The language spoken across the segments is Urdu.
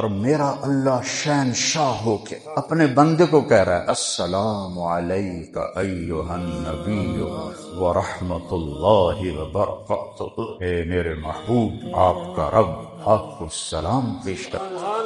اور میرا اللہ شہنشاہ ہو کے اپنے بندے کو کہہ رہا ہے السلام علیک ایھا النبی ورحمۃ اللہ وبرکاتہ، اے میرے محبوب آپ کا رب آپ کو سلام پیش کرتا ہے۔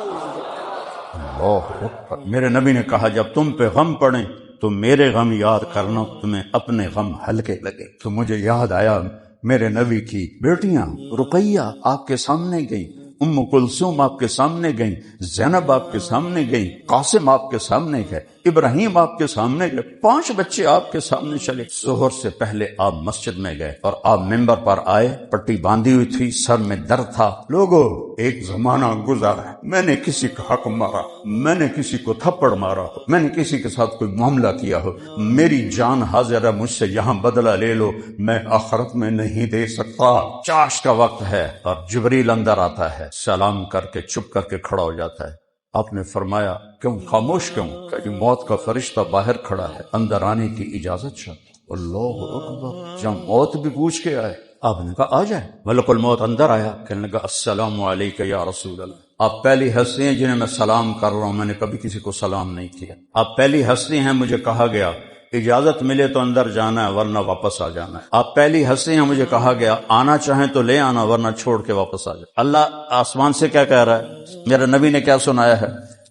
اللہ اکبر۔ میرے نبی نے کہا جب تم پہ غم پڑے تو میرے غم یاد کرنا، تمہیں اپنے غم ہلکے لگے۔ تو مجھے یاد آیا میرے نبی کی بیٹیاں رقیہ آپ کے سامنے گئیں، ام کلثوم آپ کے سامنے گئیں، زینب آپ کے سامنے گئیں، قاسم آپ کے سامنے گئے، ابراہیم آپ کے سامنے گئے، 5 بچے آپ کے سامنے چلے۔ ظہر سے پہلے آپ مسجد میں گئے اور آپ ممبر پر آئے، پٹی باندھی ہوئی تھی، سر میں درد تھا۔ لوگوں، ایک زمانہ گزرا ہے، میں نے کسی کا حق مارا، میں نے کسی کو تھپڑ مارا ہو، میں نے کسی کے ساتھ کوئی معاملہ کیا ہو، میری جان حاضر ہے، مجھ سے یہاں بدلہ لے لو، میں آخرت میں نہیں دے سکتا۔ چاش کا وقت ہے اور جبریل اندر آتا ہے، سلام کر کے چپ کر کے کھڑا ہو جاتا ہے۔ آپ نے فرمایا کیوں خاموش کیوں؟ کہ موت کا فرشتہ باہر کھڑا ہے، اندر آنے کی اجازت چاہتا۔ اللہ اکبر۔ جب موت بھی پوچھ کے آئے، آپ نے کہا آ جائے۔ ملک الموت اندر آیا، کہنے لگا السلام علیک یا رسول اللہ، آپ پہلی ہستی ہیں جنہیں میں سلام کر رہا ہوں، میں نے کبھی کسی کو سلام نہیں کیا۔ آپ پہلی ہستی ہیں، مجھے کہا گیا اجازت ملے تو اندر جانا ہے ورنہ واپس آ جانا ہے۔ آپ پہلی ہستی ہیں، مجھے کہا گیا آنا چاہیں تو لے آنا ورنہ چھوڑ کے واپس آ جائے۔ اللہ آسمان سے کیا کہہ رہا ہے؟ میرے نبی نے کیا سنایا ہے؟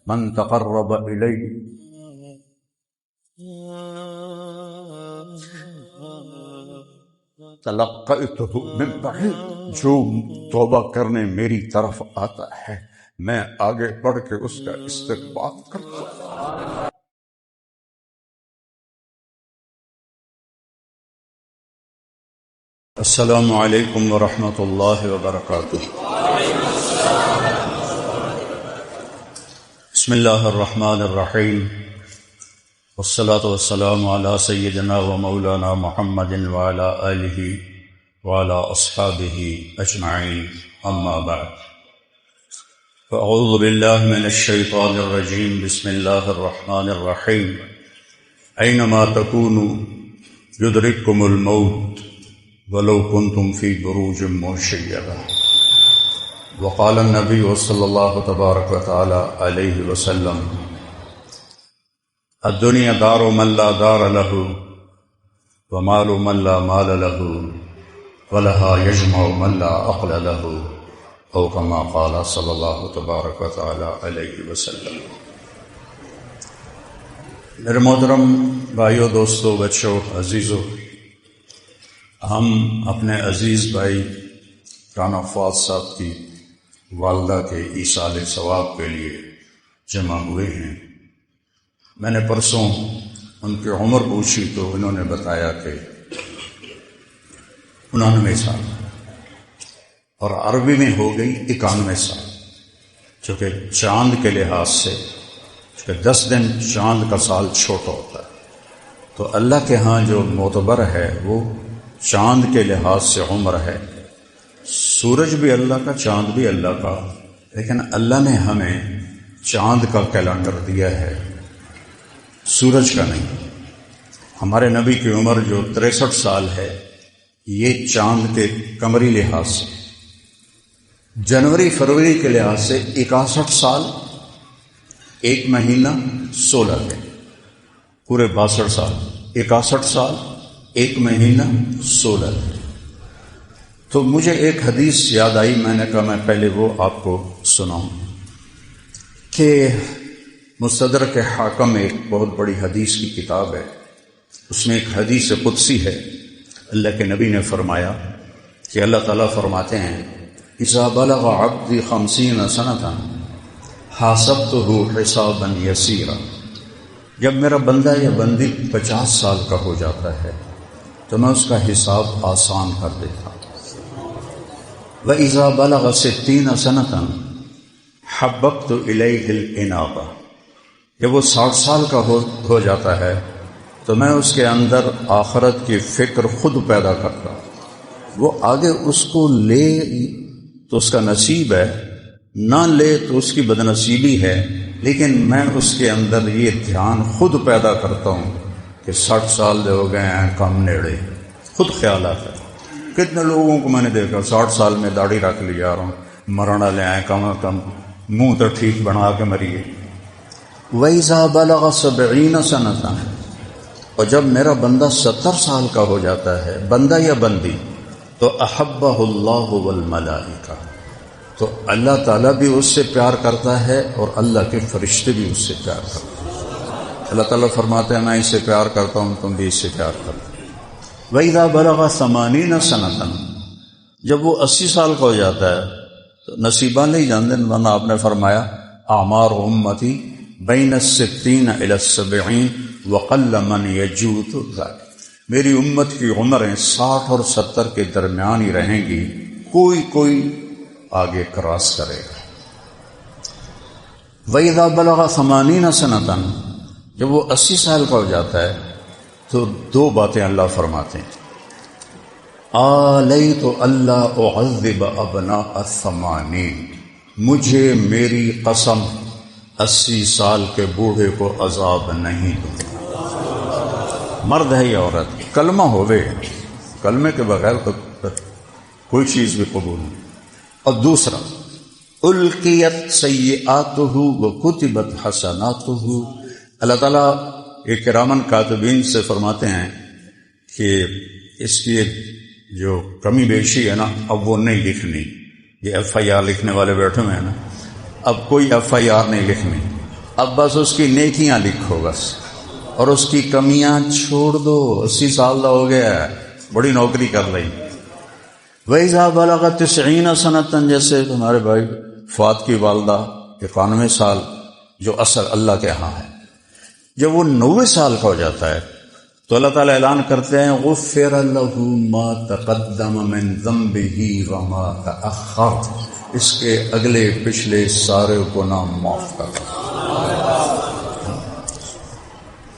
من تقرب الی تلقیتہ من بعید، جو توبہ کرنے میری طرف آتا ہے میں آگے بڑھ کے اس کا استقبال کرتا ہوں۔ السلام علیکم ورحمۃ اللہ وبرکاتہ۔ بسم اللہ الرحمن الرحیم، والصلاة والسلام علی سیدنا و مولانا محمد وعلی آلہ وعلی اصحابہ اجمعین، اما بعد فاعوذ باللہ من الشیطان الرجیم، بسم اللہ الرحمن الرحیم، اینما تکونوا یدرککم الموت ولو کنتم فی بروج مشیدہ، وقال النبی صلی اللہ تبارک و تعالی علیہ وسلم الدنیا دار من لا دار له ومال من لا مال له ولها يجمع من لا عقل له، او کما قال صلی اللہ تبارک و تعالی علیہ وسلم۔ میرے محترم بھائیو، دوستو، بچوں، عزیزو، ہم اپنے عزیز بھائی رانا فواد صاحب کی والدہ کے ایصال ثواب کے لیے جمع ہوئے ہیں۔ میں نے پرسوں ان کی عمر پوچھی تو انہوں نے بتایا کہ 99 سال، اور عربی میں ہو گئی 91 سال، چونکہ چاند کے لحاظ سے 10 دن چاند کا سال چھوٹا ہوتا ہے، تو اللہ کے ہاں جو معتبر ہے وہ چاند کے لحاظ سے عمر ہے۔ سورج بھی اللہ کا، چاند بھی اللہ کا، لیکن اللہ نے ہمیں چاند کا کیلنڈر دیا ہے، سورج کا نہیں۔ ہمارے نبی کی عمر جو 63 سال ہے، یہ چاند کے قمری لحاظ سے، جنوری فروری کے لحاظ سے 61 سال 1 مہینہ 16 دن، پورے 62 سال، 61 سال 1 مہینہ 16 دن۔ تو مجھے ایک حدیث یاد آئی، میں نے کہا میں پہلے وہ آپ کو سناؤں کہ مستدرک حاکم میں ایک بہت بڑی حدیث کی کتاب ہے، اس میں ایک حدیث قدسی ہے۔ اللہ کے نبی نے فرمایا کہ اللہ تعالیٰ فرماتے ہیں اذا بلغ عبدی 50 سنۃ حاسبتہ حسابا یسیرا، جب میرا بندہ یا بندی 50 سال کا ہو جاتا ہے تو میں اس کا حساب آسان کر دیتا ہوں۔ وَإِذَا بَلَغَ 60 سَنَةً حَبَّبْتُ إِلَيْهِ الْإِنَابَةَ، جب وہ 60 سال کا ہو جاتا ہے تو میں اس کے اندر آخرت کی فکر خود پیدا کرتا ہوں۔ وہ آگے اس کو لے تو اس کا نصیب ہے، نہ لے تو اس کی بدنصیبی ہے، لیکن میں اس کے اندر یہ دھیان خود پیدا کرتا ہوں کہ 60 سال ہو گئے ہیں، کم نیڑے، خود خیال آتا ہے۔ کتنے لوگوں کو میں نے دیکھا 60 سال میں داڑھی رکھ لی جا رہا ہوں، مرنا لے آئے کم از کم منہ تو ٹھیک بنا کے مریے. وَإِذَا بَلَغَ 70 سَنَةً، اور جب میرا بندہ 70 سال کا ہو جاتا ہے، بندہ یا بندی، تو احبہ اللہ والملائکہ، تو اللہ تعالیٰ بھی اس سے پیار کرتا ہے اور اللہ کے فرشتے بھی اس سے پیار کرتے ہیں. اللہ تعالیٰ فرماتے ہیں میں اس سے پیار کرتا ہوں، تم بھی اس سے پیار کرو. وَإِذَا بَلَغَ 80 سَنَةً، جب وہ 80 سال کا ہو جاتا ہے تو نصیبہ نہیں جانتے، ورنہ آپ نے فرمایا اعمار امتی بین 60 الی 70 وقل من یجوز ذلک، میری امت کی عمریں 60 اور 70 کے درمیان ہی رہیں گی، کوئی آگے کراس کرے گا. وَإِذَا بَلَغَ 80 سَنَةً، جب وہ 80 سال کا ہو جاتا ہے تو 2 باتیں اللہ فرماتے ہیں. آلیت اللہ اعذب ابناء 80، مجھے میری قسم 80 سال کے بوڑھے کو عذاب نہیں دوں. مرد ہے یا عورت، کلمہ ہوئے، کلمے کے بغیر تو کوئی چیز بھی قبول نہیں. اور دوسرا القیت سیئاتہ وکتبت حسناتہ، اللہ تعالیٰ ایک کرامن کاتبین سے فرماتے ہیں کہ اس کی جو کمی بیشی ہے نا اب وہ نہیں لکھنی. یہ ایف آئی آر لکھنے والے بیٹھے ہوئے ہیں نا، اب کوئی ایف آئی آر نہیں لکھنی، اب بس اس کی نیکیاں لکھو بس، اور اس کی کمیاں چھوڑ دو. 80 سال کا ہو گیا ہے، بڑی نوکری کر رہی. وَإِذَا بَلَغَ 90 سَنَةً، جیسے تمہارے بھائی فواد کی والدہ 91 سال، جو اثر اللہ کے ہاں ہے، جب وہ 90 سال کا ہو جاتا ہے تو اللہ تعالیٰ اعلان کرتے ہیں غفر لہ ما تقدم من ذنبہ وما تأخر، اس کے اگلے پچھلے سارے گناہ معاف کر.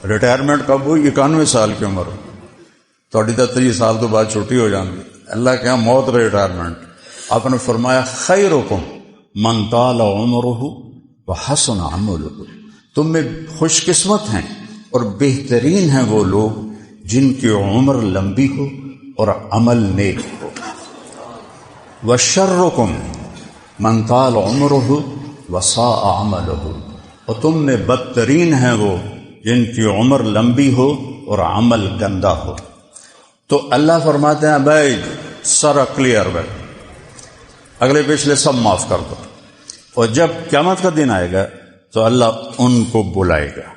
ریٹائرمنٹ کب ہوئی؟ 91 سال کی عمر، تھوڑی 30 سال تو بعد چھٹی ہو جاندی. اللہ کے ہاں موت کا ریٹائرمنٹ. آپ نے فرمایا خیرکم من طال عمرہ وحسن عملہ، تم میں خوش قسمت ہیں اور بہترین ہیں وہ لوگ جن کی عمر لمبی ہو اور عمل نیک ہو. وشرکم من طال عمرہ وساء عملہ، اور تم میں بدترین ہیں وہ جن کی عمر لمبی ہو اور عمل گندا ہو. تو اللہ فرماتے ہیں بھائی سارا کلیئر بھائی، اگلے پچھلے سب معاف کر دو. اور جب قیامت کا دن آئے گا تو اللہ ان کو بلائے گا،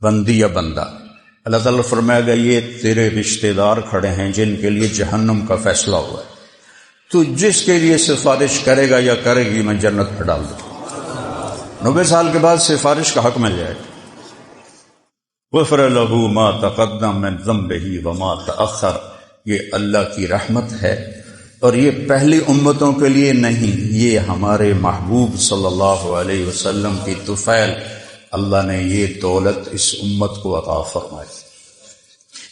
بندی یا بندہ. اللہ تعالیٰ فرمائے گا یہ تیرے رشتہ دار کھڑے ہیں جن کے لیے جہنم کا فیصلہ ہوا ہے، تو جس کے لیے سفارش کرے گا یا کرے گی میں جنت میں ڈال دوں. 90 سال کے بعد سفارش کا حق مل جائے گا. غفر لہ ما تقدم من ذنبہ وما تأخر، یہ اللہ کی رحمت ہے، اور یہ پہلی امتوں کے لیے نہیں، یہ ہمارے محبوب صلی اللہ علیہ وسلم کی طفیل، اللہ نے یہ دولت اس امت کو عطا فرمائی.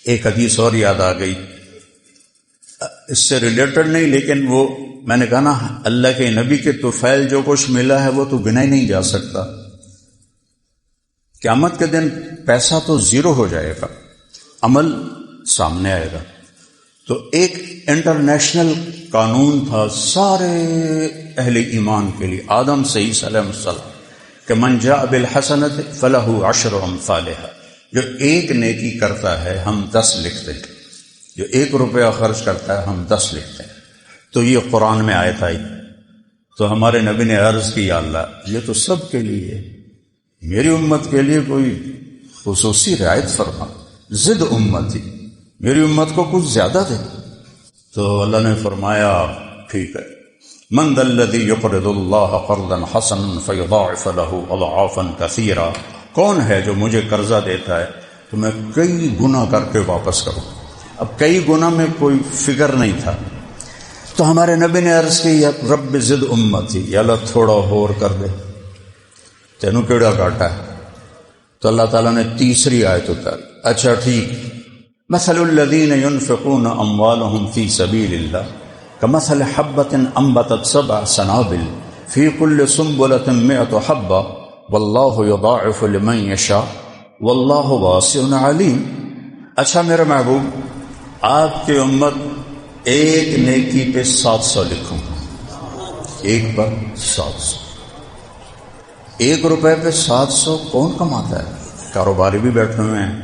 ایک حدیث اور یاد آ گئی، اس سے ریلیٹڈ نہیں، لیکن وہ میں نے کہا نا اللہ کے نبی کے طفیل جو کچھ ملا ہے وہ تو گنا ہی نہیں جا سکتا. قیامت کے دن پیسہ تو زیرو ہو جائے گا، عمل سامنے آئے گا. تو ایک انٹرنیشنل قانون تھا سارے اہل ایمان کے لیے، آدم سے عیسیٰ علیہ السلام، کہ من جاء بالحسنۃ فلہ عشر امثالھا، جو ایک نیکی کرتا ہے ہم 10 لکھتے ہیں، جو 1 روپیہ خرچ کرتا ہے ہم 10 لکھتے ہیں. تو یہ قرآن میں آیت آئی تو ہمارے نبی نے عرض کی یا اللہ یہ تو سب کے لیے ہے، میری امت کے لیے کوئی خصوصی رعایت فرما، زد امتی، میری امت کو کچھ زیادہ دے. تو اللہ نے فرمایا ٹھیک ہے. من ذا الذی یقرض اللہ قرضا حسنا فیضاعف له اضعافا کثیرا، کون ہے جو مجھے قرضہ دیتا ہے تو میں کئی گنا کر کے واپس کروں. اب کئی گنا میں کوئی فگر نہیں تھا. تو ہمارے نبی نے عرض کی یا رب زد امتی، یا اللہ تھوڑا اور کر دے، تینوں کیڑا کاٹا ہے. تو اللہ تعالیٰ نے تیسری آیت اتاری. اچھا ٹھیک، مثل الذین ينفقون اموالهم فی سبیل اللہ کمثل حبۃ انبتت 7 سنابل فی کل سنبلۃ 100 حبۃ واللہ یضاعف لمن یشاء واللہ واسع علیم. اچھا میرے محبوب، آپ کی امت ایک نیکی پہ 700 لکھوں، ایک پر 700. 1 روپے پہ 700 کون کماتا ہے؟ کاروباری بھی بیٹھے ہوئے ہیں،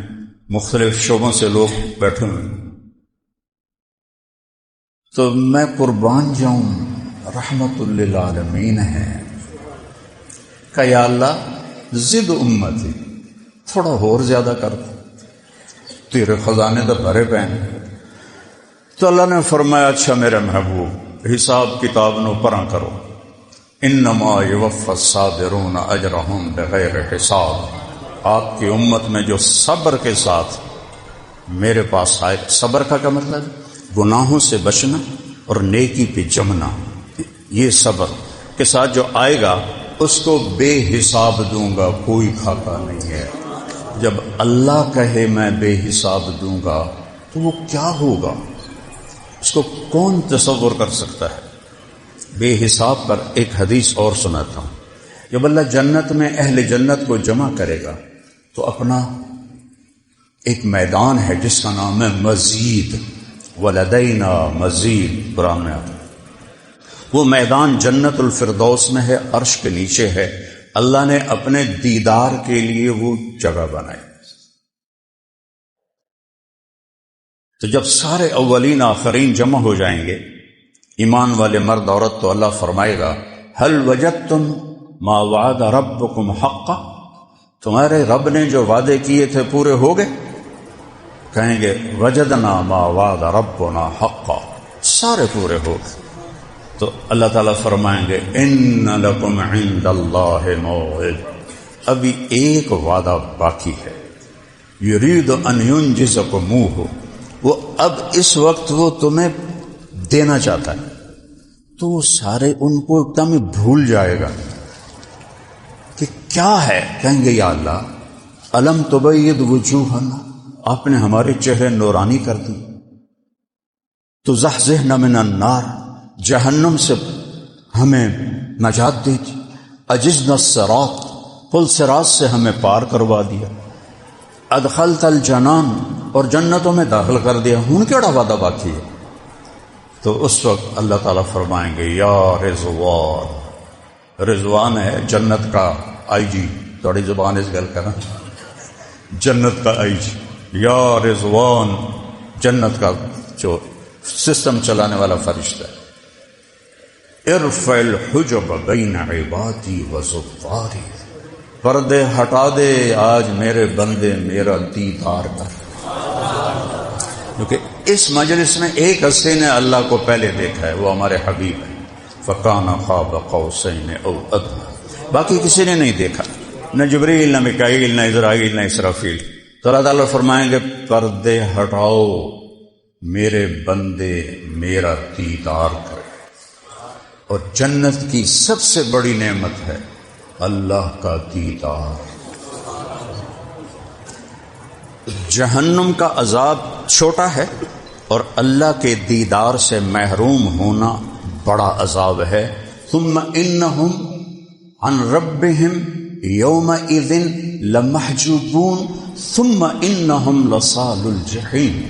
مختلف شعبوں سے لوگ بیٹھے ہوئے ہیں. تو میں قربان جاؤں، رحمت للعالمین ہے. کہ یا اللہ زد امتی، تھوڑا اور زیادہ کر دو، تیرے خزانے تو بھرے پے ہیں. تو اللہ نے فرمایا اچھا میرے محبوب، حساب کتاب نو پرا کرو. انما یوفی الصابرون اجرہم بغیر حساب. آپ کی امت میں جو صبر کے ساتھ میرے پاس آئے، صبر کا کیا مطلب؟ گناہوں سے بچنا اور نیکی پہ جمنا. یہ صبر کے ساتھ جو آئے گا اس کو بے حساب دوں گا، کوئی کھاتا نہیں ہے. جب اللہ کہے میں بے حساب دوں گا تو وہ کیا ہوگا؟ اس کو کون تصور کر سکتا ہے؟ بے حساب پر ایک حدیث اور سناتا ہوں. جب اللہ جنت میں اہل جنت کو جمع کرے گا تو اپنا ایک میدان ہے جس کا نام ہے مزید، ولدینا مزید قرآن میں آتا. وہ میدان جنت الفردوس میں ہے، عرش کے نیچے ہے. اللہ نے اپنے دیدار کے لیے وہ جگہ بنائی. تو جب سارے اولین آخرین جمع ہو جائیں گے، ایمان والے مرد عورت، تو اللہ فرمائے گا هل وجدتم ما وعد ربکم حقا، تمہارے رب نے جو وعدے کیے تھے پورے ہو گئے؟ کہیں گے وجدنا ما وعد ربنا حقا، سارے پورے ہو گئے. تو اللہ تعالیٰ فرمائیں گے ان لکم عند اللہ موعد، ابھی ایک وعدہ باقی ہے. یرید ان ینجزکموہ، وہ اب اس وقت وہ تمہیں دینا چاہتا ہے. تو وہ سارے ان کو ایک دم بھول جائے گا کہ کیا ہے. کہیں گے یا اللہ الم تبید وجوہنا، آپ نے ہمارے چہرے نورانی کر دی. تو زحزحنا من النار، جہنم سے ہمیں نجات دی تھی. اجزنا الصراط، پل صراط سے ہمیں پار کروا دیا. ادخلت الجنان، اور جنتوں میں داخل کر دیا. ہن کیڑا وعدہ باقی ہے؟ تو اس وقت اللہ تعالیٰ فرمائیں گے یا رضوان، رضوان ہے جنت کا آئی جی، تھوڑی زبان اس گل کرنا، جنت کا آئی جی، یا رضوان جنت کا جو سسٹم چلانے والا فرشتہ ہے. ارفع الحجب بین عبادی وزواری، پردے ہٹا دے، آج میرے بندے میرا دیدار کر. کیونکہ اس مجلس میں ایک ہستی نے اللہ کو پہلے دیکھا ہے، وہ ہمارے حبیب ہیں. فکان خواب قوسین او ادنی، باقی کسی نے نہیں دیکھا، نہ جبریل، نہ میکائیل، نہ اسرائیل، نہ اسرافیل. تو اللہ تعالیٰ فرمائیں گے پردے ہٹاؤ، میرے بندے میرا دیدار کرے. اور جنت کی سب سے بڑی نعمت ہے اللہ کا دیدار. جہنم کا عذاب چھوٹا ہے اور اللہ کے دیدار سے محروم ہونا بڑا عذاب ہے. ثم انہم عن ربہم یومئذ لمحجوبون ثم انہم لصال الجحیم.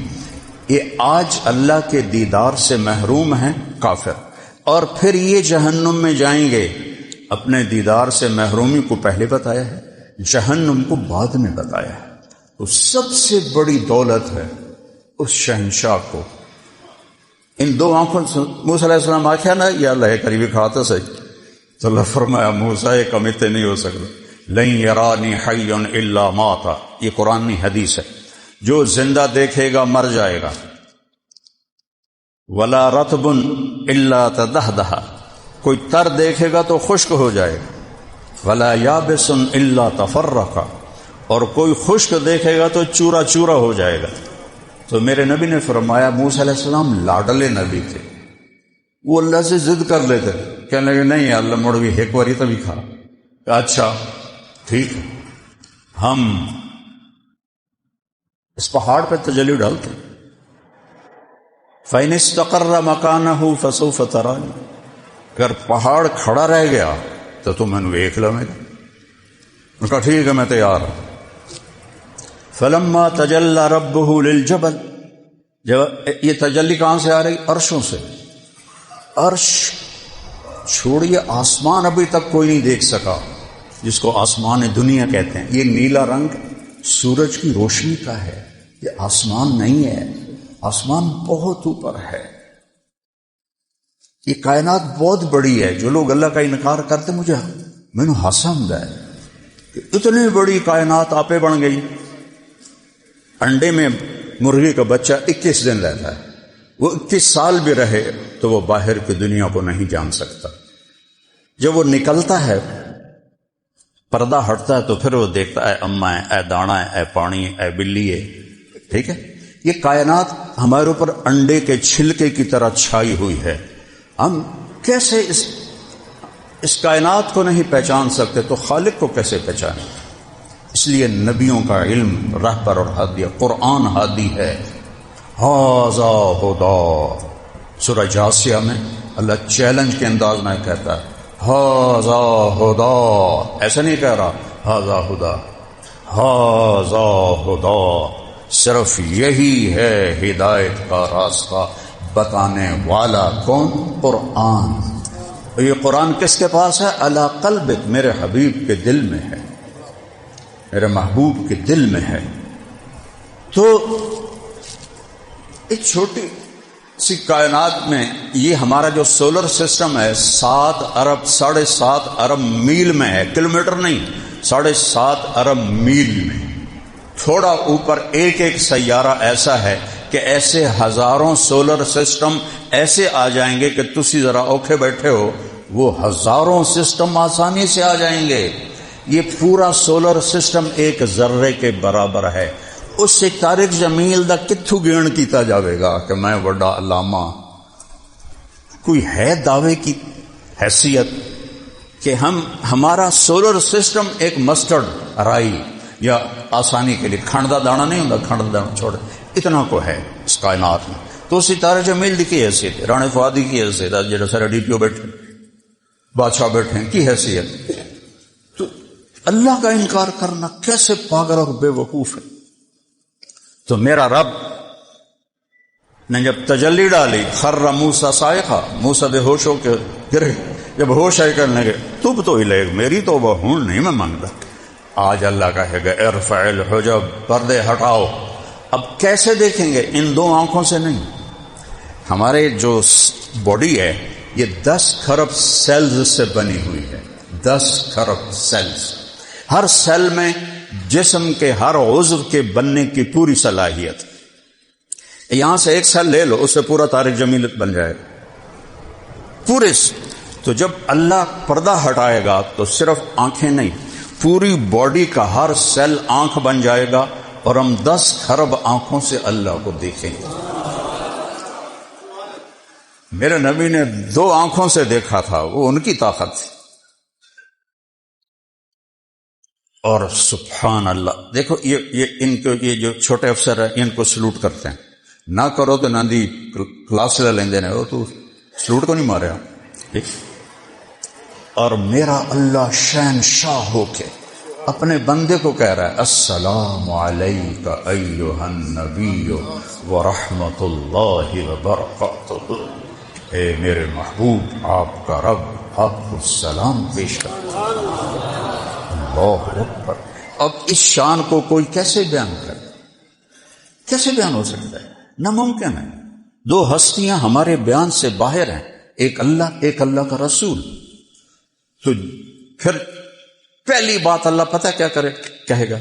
یہ آج اللہ کے دیدار سے محروم ہیں کافر، اور پھر یہ جہنم میں جائیں گے. اپنے دیدار سے محرومی کو پہلے بتایا ہے، جہنم کو بعد میں بتایا ہے. تو سب سے بڑی دولت ہے اس شہنشاہ کو. ان دو آنکھوں سے موسیٰ علیہ السلام آخیا نا یا اللہ قریبی کھاتا صحیح، تو اللہ فرمایا موسیٰ یہ کمیتے نہیں ہو سکتا. لن یرانی حی الا ماتا، یہ قرآنی حدیث ہے. جو زندہ دیکھے گا مر جائے گا. ولا رطب الا تدہدہ، کوئی تر دیکھے گا تو خشک ہو جائے گا. ولا یابس الا تفرقا، اور کوئی خشک دیکھے گا تو چورا چورا ہو جائے گا. تو میرے نبی نے فرمایا موسیٰ علیہ السلام لاڈلے نبی تھے، وہ اللہ سے ضد کر لیتے، کہنے لگے نہیں اللہ مڑ بھی ایک باری تو بھی کھا. اچھا ٹھیک ہے، ہم اس پہاڑ پہ تجلی ڈالتے. فَإِنِ اسْتَقَرَّ مَكَانَهُ فَسَوْفَ تَرَانِي، اگر پہاڑ کھڑا رہ گیا تو تم میں دیکھ لو. میں نے کہا ٹھیک ہے میں تیار ہوں. فَلَمَّا تَجَلَّى رَبُّهُ لِلْجَبَلِ، جب یہ تجلی کہاں سے آ رہی؟ عرشوں سے. عرش چھوڑیے آسمان ابھی تک کوئی نہیں دیکھ سکا، جس کو آسمان دنیا کہتے ہیں. یہ نیلا رنگ سورج کی روشنی کا ہے، یہ آسمان نہیں ہے، آسمان بہت اوپر ہے. یہ کائنات بہت بڑی ہے. جو لوگ اللہ کا انکار کرتے مجھے ہسند ہے کہ اتنی بڑی کائنات آپے بن گئی. انڈے میں مرغی کا بچہ 21 دن رہتا ہے، وہ 21 سال بھی رہے تو وہ باہر کی دنیا کو نہیں جان سکتا. جب وہ نکلتا ہے، پردہ ہٹتا ہے، تو پھر وہ دیکھتا ہے اماں ہے، اے دانا ہے، اے پانی ہے، اے بلی ہے. ٹھیک ہے، یہ کائنات ہمارے اوپر انڈے کے چھلکے کی طرح چھائی ہوئی ہے. ہم کیسے اس کائنات کو نہیں پہچان سکتے تو خالق کو کیسے پہچانیں؟ اس لیے نبیوں کا علم رہبر اور ہادی، قرآن ہادی ہے. ھذا ھدی. سورہ جاسیہ میں اللہ چیلنج کے انداز میں کہتا ہے ھذا ھدی، ایسا نہیں کہہ رہا ھذا ھدی، ھذا ھدی. صرف یہی ہے ہدایت کا راستہ بتانے والا. کون؟ قرآن. یہ قرآن کس کے پاس ہے؟ علی قلبک، میرے حبیب کے دل میں ہے، میرے محبوب کے دل میں ہے. تو ایک چھوٹی سی کائنات میں یہ ہمارا جو سولر سسٹم ہے 7 ارب 7.5 ارب میل میں ہے، کلومیٹر نہیں، 7.5 ارب میل میں. تھوڑا اوپر ایک ایک سیارہ ایسا ہے کہ ایسے ہزاروں سولر سسٹم ایسے آ جائیں گے کہ تسی ذرا اوکھے بیٹھے ہو، وہ ہزاروں سسٹم آسانی سے آ جائیں گے. یہ پورا سولر سسٹم ایک ذرے کے برابر ہے. اس سے طارق جمیل دا کتھو گین کیتا جاوے گا کہ میں وڈا علامہ. کوئی ہے دعوے کی حیثیت کہ ہمارا سولر سسٹم ایک مسٹرڈ رائی یا آسانی کے لیے کھنڈ دا دانا نہیں ہوتا، کھنڈ دا دانا چھوڑ اتنا کو ہے اس کائنات میں. تو اسی طارق جمیل دی کی حیثیت ہے، رانے فؤادی کی حیثیت ہے، جڑا سارا ڈی پی او بیٹھے، بادشاہ بیٹھے کی حیثیت. تو اللہ کا انکار کرنا کیسے پاگل اور بے وقوف ہے. تو میرا رب نے جب تجلی ڈالی خر موسیٰ صاعقہ، موسیٰ بے ہوش ہو کے گرے. جب ہوش آئے کرنے لگے تب تو الہ، میری توبہ ہوں نہیں میں مانگتا. آج اللہ کہے گا ارفع الحجب، پردے ہٹاؤ. اب کیسے دیکھیں گے؟ ان 2 آنکھوں سے نہیں. ہمارے جو باڈی ہے یہ 10 کھرب سیلز سے بنی ہوئی ہے. 10 کھرب سیلز. ہر سیل میں جسم کے ہر عضو کے بننے کی پوری صلاحیت. یہاں سے ایک سیل لے لو، اس سے پورا طارق جمیل بن جائے پورے. تو جب اللہ پردہ ہٹائے گا تو صرف آنکھیں نہیں، پوری باڈی کا ہر سیل آنکھ بن جائے گا اور ہم 10 کھرب آنکھوں سے اللہ کو دیکھیں گے. میرے نبی نے 2 آنکھوں سے دیکھا تھا، وہ ان کی طاقت تھی. اور سبحان اللہ، دیکھو یہ جو چھوٹے افسر ہیں ان کو سلوٹ کرتے ہیں. نہ کرو تو نہ دی کلاس لے لیندے نے، وہ تو سلوٹ کو نہیں مارے. ٹھیک. اور میرا اللہ شہنشاہ ہو کے اپنے بندے کو کہہ رہا ہے السلام علیک ایھا النبی ورحمۃ اللہ وبرکاتہ. اے میرے محبوب، آپ کا رب آپ کو سلام پیش کرتا ہے. اللہ اکبر. اب اس شان کو کوئی کیسے بیان کرے؟ کیسے بیان ہو سکتا ہے؟ ناممکن ہے. 2 ہستیاں ہمارے بیان سے باہر ہیں، ایک اللہ کا رسول. تو پھر پہلی بات اللہ پتہ کیا کہے گا؟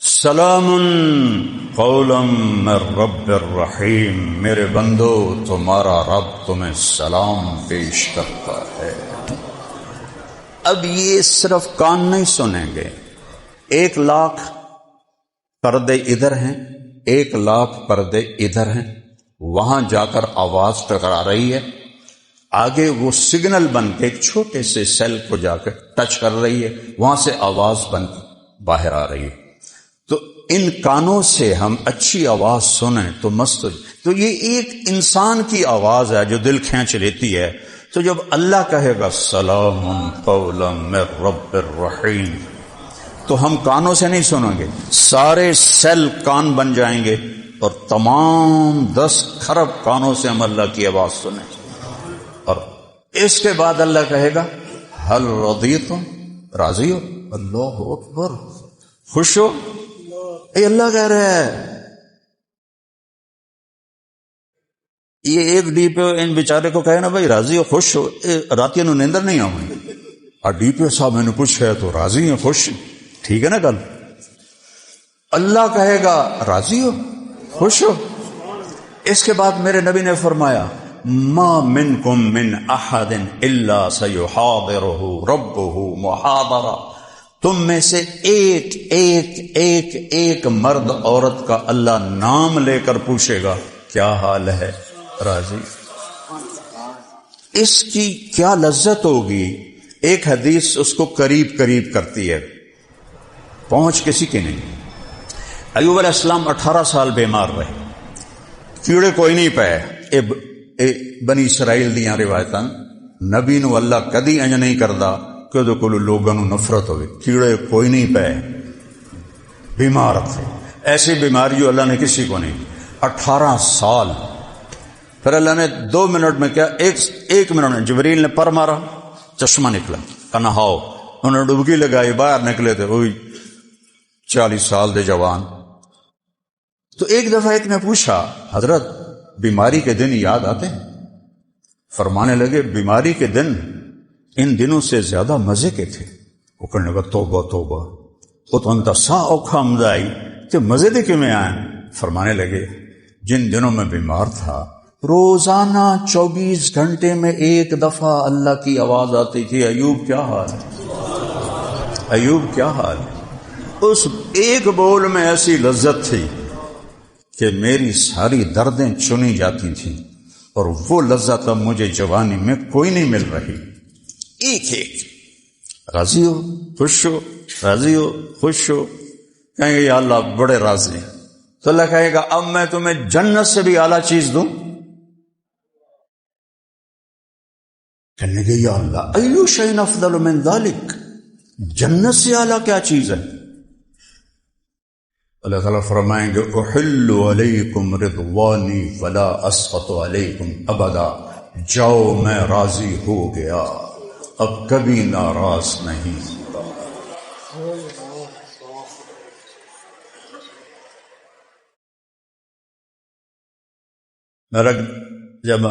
سلام قولا من رب الرحیم. میرے بندو، تمہارا رب تمہیں سلام پیش کرتا ہے. اب یہ صرف کان نہیں سنیں گے. 1,00,000 پردے ادھر ہیں، 1,00,000 پردے ادھر ہیں. وہاں جا کر آواز ٹکرا رہی ہے، آگے وہ سگنل بن کے ایک چھوٹے سے سیل کو جا کر ٹچ کر رہی ہے، وہاں سے آواز بن کے باہر آ رہی ہے. تو ان کانوں سے ہم اچھی آواز سنیں تو مست ہو. تو یہ ایک انسان کی آواز ہے جو دل کھینچ لیتی ہے. تو جب اللہ کہے گا سلام قولا من رب الرحیم، تو ہم کانوں سے نہیں سنیں گے، سارے سیل کان بن جائیں گے اور تمام 10 کھرب کانوں سے ہم اللہ کی آواز سنیں. اور اس کے بعد اللہ کہے گا حل رضیتم، راضی ہو؟ اللہ اکبر. خوش ہو؟ اے اللہ کہہ رہا ہے. یہ ایک ڈی پی او ان بیچارے کو کہے نا بھائی راضی ہو خوش ہو، راتیاں نو نیندر نہیں آؤں. اور ڈی پی او صاحب میں نے پوچھا تو راضی ہیں خوش، ٹھیک ہے نا گل. اللہ کہے گا راضی ہو خوش ہو. اس کے بعد میرے نبی نے فرمایا ما منکم من احد الا سیحاضرہ ربہ محاضرہ. تم میں سے ایک ایک ایک ایک مرد عورت کا اللہ نام لے کر پوچھے گا کیا حال ہے، راضی. اس کی کیا لذت ہوگی. ایک حدیث اس کو قریب قریب کرتی ہے، پہنچ کسی کی نہیں. ایوب علیہ السلام 18 سال بیمار رہے، کیڑے کوئی نہیں پائے. بنی اسرائیل دیاں روایتاں نبی نو اللہ کدی انج نہیں کردا کہ دے کول لوگاں نو نفرت ہوئے. کیڑے کوئی نہیں پائے، بیمار تھے. ایسی بیماری اللہ نے کسی کو نہیں. 18 سال. پھر اللہ نے 2 منٹ میں کیا، ایک منٹ میں جبریل نے پر مارا، چشمہ نکلا، کہا نہاؤ. انہوں نے ڈبکی لگائی، باہر نکلے تھے وہی 40 سال دے جوان. تو ایک دفعہ ایک نے پوچھا حضرت بیماری کے دن یاد آتے ہیں؟ فرمانے لگے بیماری کے دن ان دنوں سے زیادہ مزے کے تھے. وہ کہنے لگا توبہ توبہ، وہ تو انتا سا اوکھا مدائی کہ مزے دے کیوں میں آئیں. فرمانے لگے جن دنوں میں بیمار تھا روزانہ 24 گھنٹے میں ایک دفعہ اللہ کی آواز آتی تھی ایوب کیا حال ہے، ایوب کیا حال ہے. اس ایک بول میں ایسی لذت تھی کہ میری ساری دردیں چنی جاتی تھیں، اور وہ لذت اب مجھے جوانی میں کوئی نہیں مل رہی. ایک ایک. راضی ہو خوش ہو، راضی ہو خوش ہو. کہیں گے یا اللہ بڑے راضی ہیں. تو اللہ کہے گا اب میں تمہیں جنت سے بھی اعلیٰ چیز دوں. کہنے گے یا اللہ ایو شیء افضل من ذلک، جنت سے اعلیٰ کیا چیز ہے؟ اللہ تعالیٰ فرمائیں گے احل علیکم رضوانی فلا اسخط علیکم ابدا. جاؤ میں راضی ہو گیا، اب کبھی ناراض نہیں. میرا جب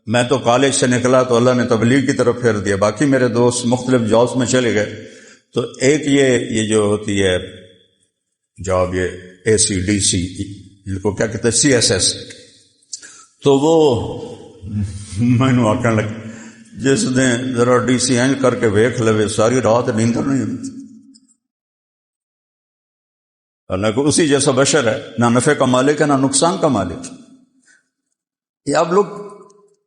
میں تو کالج سے نکلا تو اللہ نے تبلیغ کی طرف پھیر دیا، باقی میرے دوست مختلف جابس میں چلے گئے. تو ایک یہ جو ہوتی ہے جاب، یہ ACDC جن کو کیا کہتے ہیں CSS، تو وہ میں نے آکھنے لگا جس نے ذرا DC اینج کر کے ویکھ لوے ساری رات نیندر نہیں ہوتی. اللہ کو اسی جیسا بشر ہے، نہ نفع کا مالک ہے نہ نقصان کا مالک. یہ آپ لوگ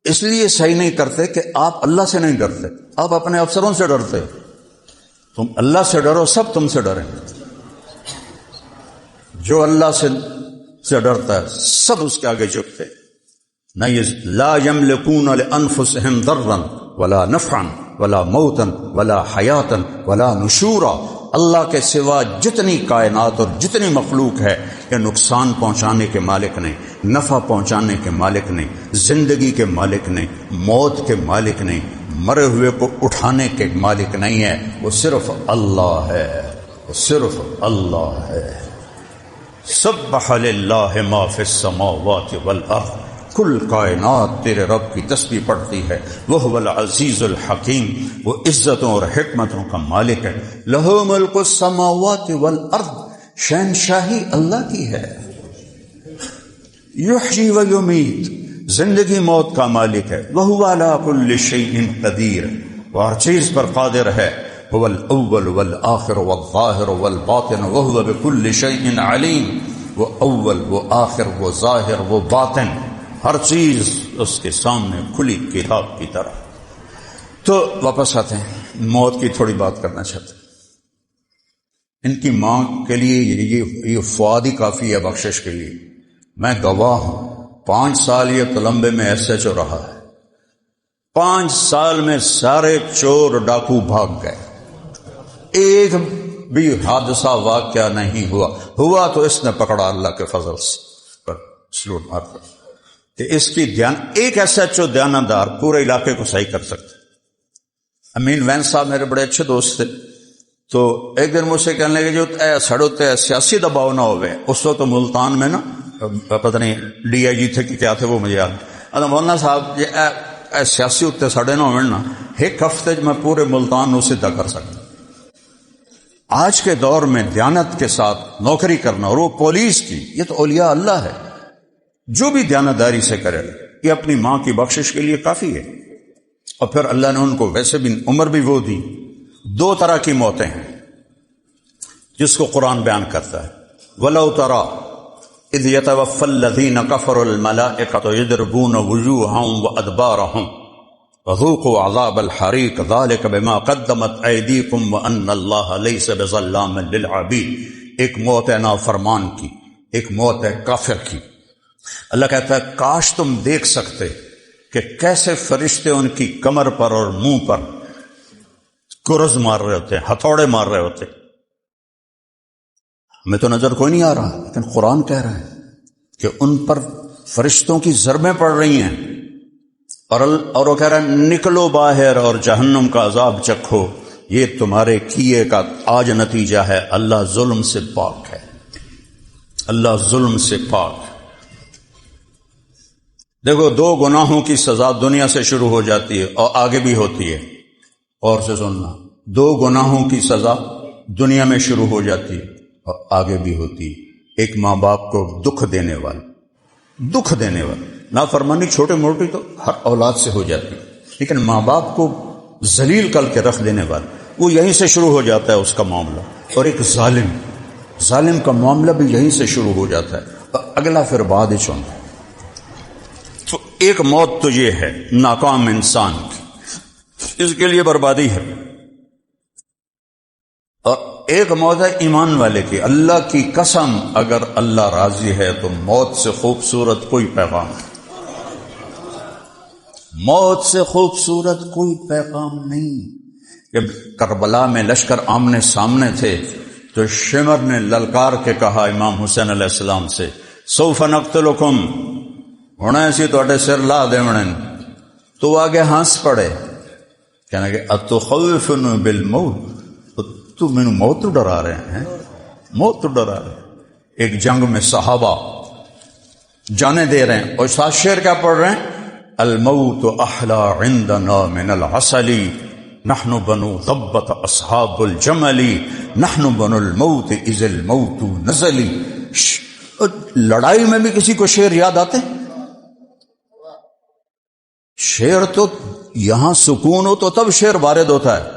اس لیے صحیح نہیں کرتے کہ آپ اللہ سے نہیں ڈرتے، آپ اپنے افسروں سے ڈرتے. تم اللہ سے ڈرو، سب تم سے ڈریں. جو اللہ سے ڈرتا ہے سب اس کے آگے جھکتے. لا یملکون لانفسہم ضرا ولا نفعا ولا موتا ولا حیاتا ولا نشورا. اللہ کے سوا جتنی کائنات اور جتنی مخلوق ہے یہ نقصان پہنچانے کے مالک نہیں، نفع پہنچانے کے مالک نہیں، زندگی کے مالک نہیں، موت کے مالک نہیں، مرے ہوئے کو اٹھانے کے مالک نہیں ہے. وہ صرف اللہ ہے، وہ صرف اللہ ہے. سبح للہ ما فی السماوات والارض. کل کائنات تیرے رب کی تسبیح پڑھتی ہے. وہو العزیز الحکیم، وہ عزتوں اور حکمتوں کا مالک ہے. لہ ملک السماوات والارض، شہنشاہی اللہ کی ہے. یحیی و یمیت، زندگی موت کا مالک ہے. وہو علی کل شیء قدیر، وہ ہر چیز پر قادر ہے. هو الاول والآخر والظاہر والباطن وهو بكل شيء علیم. وہ اول، وہ آخر، وہ ظاہر، وہ باطن، ہر چیز اس کے سامنے کھلی کتاب کی طرح. تو واپس آتے ہیں، موت کی تھوڑی بات کرنا چاہتے ہیں. ان کی ماں کے لیے یہ فوادی کافی ہے بخشش کے لیے. میں گواہ ہوں، 5 سال یہ تلمبے میں SHO رہا ہے. 5 سال میں سارے چور ڈاکو بھاگ گئے، ایک بھی حادثہ واقعہ نہیں ہوا تو اس نے پکڑا اللہ کے فضل سے پر سلوٹ مارتا کہ اس کی ایک SHO دیانتدار پورے علاقے کو صحیح کر سکتے. امین وین صاحب میرے بڑے اچھے دوست تھے. تو ایک دن مجھ سے کہنے لگے جو سڑوتے سیاسی دباؤ نہ ہوئے. اس وقت ملتان میں نا پتہ نہیں ڈی آئی جی تھے کہ کیا تھے وہ مجھے یاد. مولانا صاحب یہ سیاسی اتنے سڑے نہ ہوئے نا ایک ہفتے میں پورے ملتان نو سیدھا کر سکتا. آج کے دور میں دیانت کے ساتھ نوکری کرنا اور وہ پولیس کی، یہ تو اولیاء اللہ ہے. جو بھی دیانتداری سے کرے یہ اپنی ماں کی بخشش کے لیے کافی ہے. اور پھر اللہ نے ان کو ویسے بھی عمر بھی وہ دی. دو طرح کی موتیں ہیں جس کو قرآن بیان کرتا ہے. وَلَوْ تَرَى إِذْ يَتَوَفَّى الَّذِينَ كَفَرُوا الْمَلَائِكَةُ يَضْرِبُونَ وُجُوهَهُمْ وَأَدْبَارَهُمْ وَذُوقُوا عَذَابَ الْحَرِيقِ ذَلِكَ بِمَا قَدَّمَتْ أَيْدِيكُمْ وَأَنَّ اللَّهَ لَيْسَ بِظَلَّامٍ لِّلْعَبِيدِ. ایک موت ہے نافرمان کی، ایک موت ہے کافر کی. اللہ کہتا ہے کاش تم دیکھ سکتے کہ کیسے فرشتے ان کی کمر پر اور منہ پر گرز مار رہے ہوتے ہیں، ہتھوڑے مار رہے ہوتے. ہمیں تو نظر کوئی نہیں آ رہا، لیکن قرآن کہہ رہا ہے کہ ان پر فرشتوں کی ضربیں پڑ رہی ہیں. اور وہ کہہ رہا ہے نکلو باہر اور جہنم کا عذاب چکھو، یہ تمہارے کیے کا آج نتیجہ ہے. اللہ ظلم سے پاک ہے، اللہ ظلم سے پاک ہے. دیکھو دو گناہوں کی سزا دنیا سے شروع ہو جاتی ہے اور آگے بھی ہوتی ہے. اور سے سننا، دو گناہوں کی سزا دنیا میں شروع ہو جاتی ہے اور آگے بھی ہوتی ہے. ایک ماں باپ کو دکھ دینے والا نافرمانی چھوٹے موٹی تو ہر اولاد سے ہو جاتی ہے، لیکن ماں باپ کو ذلیل کر کے رکھ دینے والا وہ یہیں سے شروع ہو جاتا ہے اس کا معاملہ. اور ایک ظالم کا معاملہ بھی یہیں سے شروع ہو جاتا ہے اور اگلا پھر بعد ہی چونتا ہے. تو ایک موت تو یہ ہے ناکام انسان کی، اس کے لیے بربادی ہے. اور ایک موت ہے ایمان والے کی. اللہ کی قسم اگر اللہ راضی ہے تو موت سے خوبصورت کوئی پیغام نہیں، موت سے خوبصورت کوئی پیغام نہیں. جب کربلا میں لشکر آمنے سامنے تھے تو شمر نے للکار کے کہا امام حسین علیہ السلام سے سوف نقتلکم، ہونا ایسی توڑے سر لا دیوڑن. تو وہ آگے ہنس پڑے، کہنے کہ اتخوفن بالموت، تو میں موت تو ڈرا رہے ہیں، موت تو ڈرا رہے ہیں. ایک جنگ میں صحابہ جانے دے رہے ہیں اور ساتھ شعر کیا پڑھ رہے ہیں؟ الموت احلا عندنا من العسل نحن بنو ضبط اصحاب الجمل نحن بنو الموت اذ الموت نزلی. لڑائی میں بھی کسی کو شعر یاد آتے ہیں؟ شعر تو یہاں سکون ہو تو تب شعر وارد ہوتا ہے.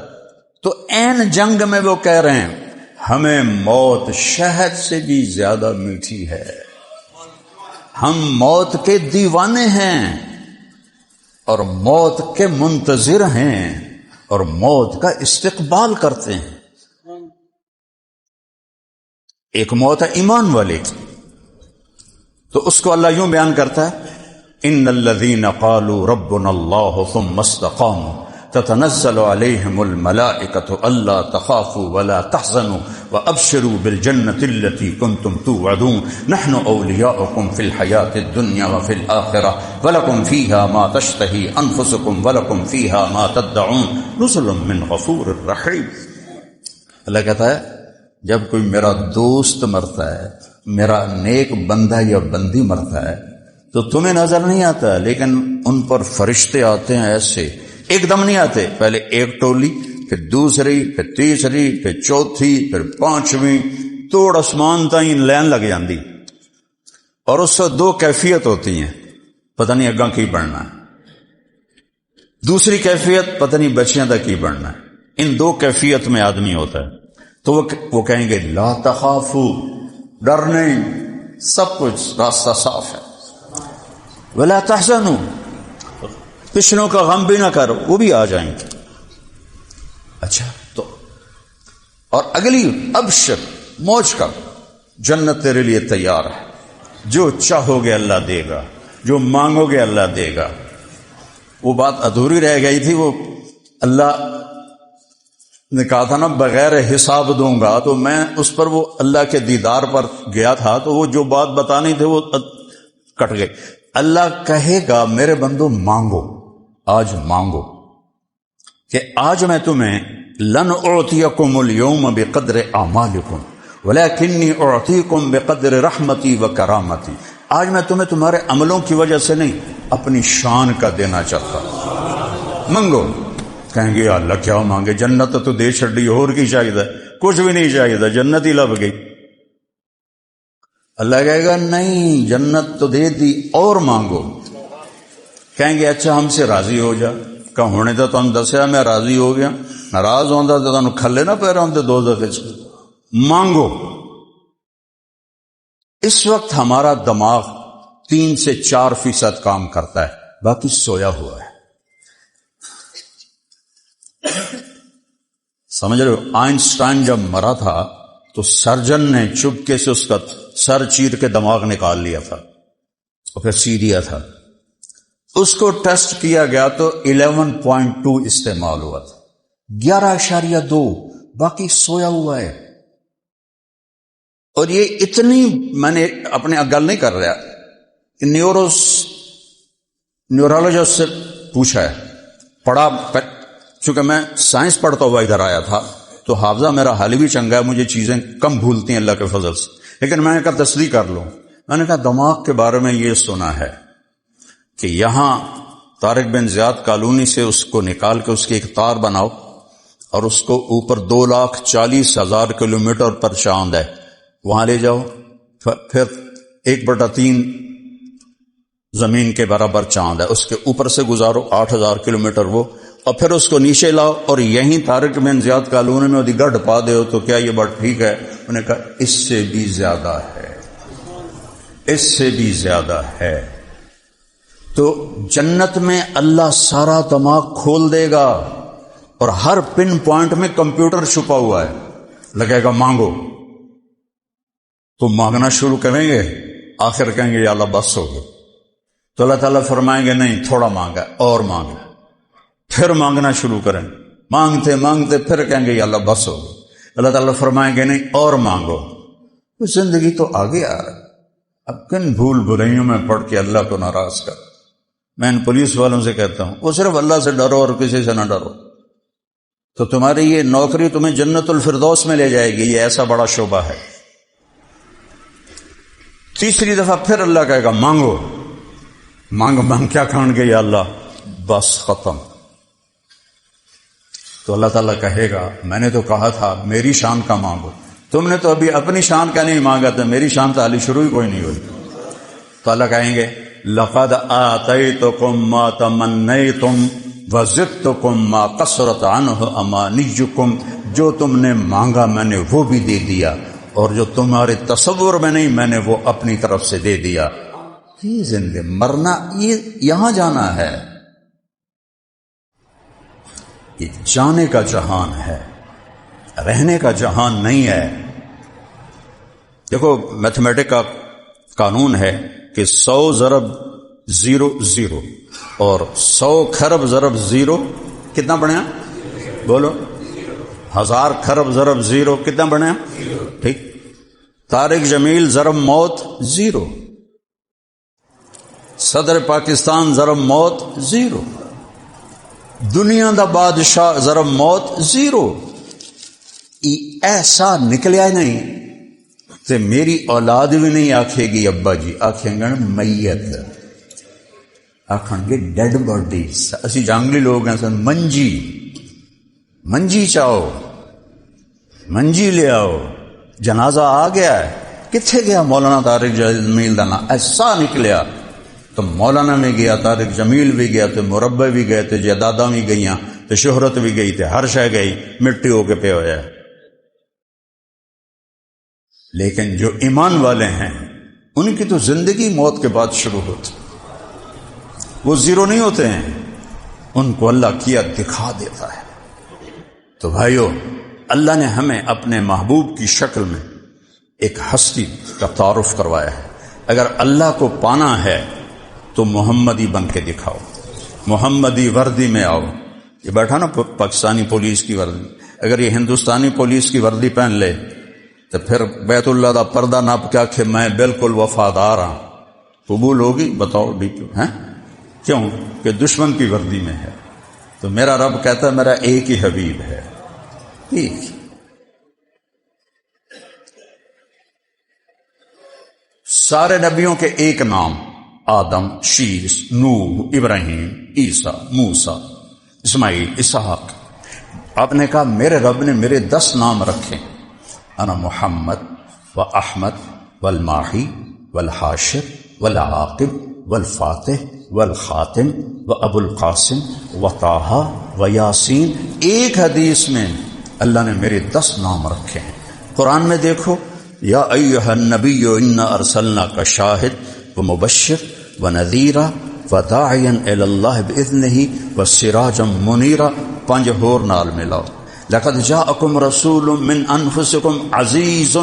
تو این جنگ میں وہ کہہ رہے ہیں ہمیں موت شہد سے بھی زیادہ میٹھی ہے، ہم موت کے دیوانے ہیں اور موت کے منتظر ہیں اور موت کا استقبال کرتے ہیں. ایک موت ہے ایمان والے کی، تو اس کو اللہ یوں بیان کرتا ہے ان الذين قالوا ربنا الله ثم استقاموا تتنزل عليهم الملائكة ألا تخافوا ولا تحزنوا وأبشروا بالجنة التي كنتم توعدون نحن أولياؤكم في الحياة الدنيا وفي الآخرة ولكم فيها ما تشتهي أنفسكم ولكم فيها ما تدعون نزل من غفور رحيم. اللہ کہتا ہے جب کوئی میرا دوست مرتا ہے، میرا نیک بندہ یا بندی مرتا ہے تو تمہیں نظر نہیں آتا، لیکن ان پر فرشتے آتے ہیں ایسے، ایک دم نہیں آتے. پہلے ایک ٹولی، پھر دوسری، پھر تیسری، پھر چوتھی، پھر پانچویں، توڑ آسمان تائیں لین لگ جاندی. اور اس سے دو کیفیت ہوتی ہیں، پتہ نہیں اگاں کی بڑھنا ہے، دوسری کیفیت پتہ نہیں بچیاں دا کی بڑھنا ہے. ان دو کیفیت میں آدمی ہوتا ہے. تو وہ کہیں گے لا تخافو، ڈر نہیں، سب کچھ راستہ صاف ہے. ولا تحزنوا، پچھلوں کا غم بھی نہ کرو، وہ بھی آ جائیں گے. اچھا تو اور اگلی ابشر، موج کر، جنت تیرے لیے تیار ہے، جو چاہو گے اللہ دے گا، جو مانگو گے اللہ دے گا. وہ بات ادھوری رہ گئی تھی، وہ اللہ نے کہا تھا نا بغیر حساب دوں گا، تو میں اس پر وہ اللہ کے دیدار پر گیا تھا، تو وہ جو بات بتانی تھی وہ کٹ گئی. اللہ کہے گا میرے بندو مانگو، آج مانگو کہ آج میں تمہیں لن اعطیکم اليوم بقدر اعمالکم ولکنی اعطیکم بقدر رحمتی و کرامتی، آج میں تمہیں تمہارے عملوں کی وجہ سے نہیں اپنی شان کا دینا چاہتا، منگو۔ کہیں گے یا اللہ کیا مانگے، جنت تو دے چھڑی، اور کی چاہیے، کچھ بھی نہیں چاہیے، جنت ہی لب گئی۔ اللہ کہے گا نہیں، جنت تو دے دی، اور مانگو۔ کہیں گے اچھا ہم سے راضی ہو جا، کہ ہونے تو تم دسیا میں راضی ہو گیا، ناراض ہوندا تو تم کھلے نہ پہ رہے دوزخ وچ، مانگو۔ اس وقت ہمارا دماغ 3 سے 4% کام کرتا ہے، باقی سویا ہوا ہے۔ سمجھ رہے ہو؟ آئنسٹائن جب مرا تھا تو سرجن نے چپکے سے اس کا سر چیر کے دماغ نکال لیا تھا اور پھر سی دیا تھا۔ اس کو ٹیسٹ کیا گیا تو 11.2 استعمال ہوا تھا، 11.2، باقی سویا ہوا ہے۔ اور یہ اتنی، میں نے اپنے گل نہیں کر رہا، نیورولوجسٹ سے پوچھا ہے، پڑھا، چونکہ میں سائنس پڑھتا ہوا ادھر آیا تھا تو حافظہ میرا حال بھی چنگا ہے، مجھے چیزیں کم بھولتی ہیں اللہ کے فضل سے، لیکن میں نے کہا تصدیق کر لوں۔ میں نے کہا دماغ کے بارے میں یہ سنا ہے کہ یہاں طارق بن زیاد کالونی سے اس کو نکال کے اس کی ایک تار بناؤ اور اس کو اوپر 2,40,000 کلومیٹر پر چاند ہے، وہاں لے جاؤ، پھر 1/3 زمین کے برابر چاند ہے، اس کے اوپر سے گزارو 8,000 کلومیٹر وہ، اور پھر اس کو نیچے لاؤ اور یہیں طارق بن زیاد کالونی میں وہ گڑھ پا دے ہو، تو کیا یہ بات ٹھیک ہے؟ انہوں نے کہا اس سے بھی زیادہ ہے، اس سے بھی زیادہ ہے۔ تو جنت میں اللہ سارا دماغ کھول دے گا اور ہر پن پوائنٹ میں کمپیوٹر چھپا ہوا ہے، لگے گا مانگو، تو مانگنا شروع کریں گے، آخر کہیں گے یا اللہ بس ہو گیا، تو اللہ تعالیٰ فرمائیں گے نہیں تھوڑا مانگا اور مانگا، پھر مانگنا شروع کریں، مانگتے مانگتے پھر کہیں گے یا اللہ بس ہو گیا، اللہ تعالیٰ فرمائیں گے نہیں اور مانگو۔ زندگی تو آگے آ رہا ہے، اب کن بھول بھلائیوں میں پڑھ کے اللہ کو ناراض کر۔ میں ان پولیس والوں سے کہتا ہوں وہ صرف اللہ سے ڈرو اور کسی سے نہ ڈرو، تو تمہاری یہ نوکری تمہیں جنت الفردوس میں لے جائے گی، یہ ایسا بڑا شعبہ ہے۔ تیسری دفعہ پھر اللہ کہے گا مانگو، مانگ کیا کھان گے یا اللہ بس ختم۔ تو اللہ تعالیٰ کہے گا میں نے تو کہا تھا میری شان کا مانگو، تم نے تو ابھی اپنی شان کا نہیں مانگا تھا، میری شان تو حالی شروع ہی کوئی نہیں ہوئی۔ تو اللہ کہیں گے لقد آتیتکم ما تمنیتم وزدتکم ما قصرت عنہ امانیکم، جو تم نے مانگا میں نے وہ بھی دے دیا، اور جو تمہارے تصور میں نہیں میں نے وہ اپنی طرف سے دے دیا۔ یہ زندگی، مرنا یہ یہاں جانا ہے، یہ جانے کا جہان ہے، رہنے کا جہان نہیں ہے۔ دیکھو میتھمیٹک کا قانون ہے کہ 100 ضرب 0 0 اور 100 خرب ضرب 0 کتنا بنیا؟ بولو 1000 خرب ضرب 0 کتنا بنیا؟ ٹھیک۔ طارق جمیل ضرب موت 0، صدر پاکستان ضرب موت 0، دنیا دا بادشاہ ضرب موت 0۔ ایسا نکلیا نہیں تے میری اولاد بھی نہیں آکھے گی ابا جی، آکھیں گے میت، آکھیں گے ڈیڈ باڈی۔ اسی جانگلی لوگ ہیں سن، منجی چاہو، منجی لے آؤ، جنازہ آ گیا ہے، کتھے گیا مولانا طارق جمیل دا نام؟ ایسا نکلیا تو مولانا بھی گیا، طارق جمیل بھی گیا، تو مربع بھی گئے، تو جائیداداں بھی گئیاں، تو شہرت بھی گئی، تو ہر شے گئی، مٹی ہو کے پہ ہویا ہے۔ لیکن جو ایمان والے ہیں ان کی تو زندگی موت کے بعد شروع ہوتی، وہ 0 نہیں ہوتے ہیں، ان کو اللہ کیا دکھا دیتا ہے۔ تو بھائیو، اللہ نے ہمیں اپنے محبوب کی شکل میں ایک ہستی کا تعارف کروایا ہے۔ اگر اللہ کو پانا ہے تو محمدی بن کے دکھاؤ، محمدی وردی میں آؤ۔ یہ بیٹھا نا پاکستانی پولیس کی وردی، اگر یہ ہندوستانی پولیس کی وردی پہن لے تو پھر بیت اللہ دا پردہ ناپ کیا کہ میں بالکل وفادار ہاں، قبول ہوگی؟ بتاؤ ڈیپو ہیں کیوں؟ کہ دشمن کی وردی میں ہے۔ تو میرا رب کہتا ہے میرا ایک ہی حبیب ہے، ایک. سارے نبیوں کے ایک نام، آدم، شیس، نوح، ابراہیم، عیسیٰ، موسیٰ، اسماعیل، اسحاق. آپ نے کہا میرے رب نے میرے 10 نام رکھے، انا محمد و احمد والماحی والحاشر والعاقب والفاتح والخاتم و ابو القاسم و طٰہٰ و یاسین. ایک حدیث میں اللہ نے میرے 10 نام رکھے ہیں. قرآن میں دیکھو، یا ایھا النبی انا ارسلناک شاہد و مبشر و نذیرا و داعیا الی اللہ باذنہ و سراجا منیرا. 5 ہور نال ملاؤ. لقد جاءکم رسول من انفسکم عزیز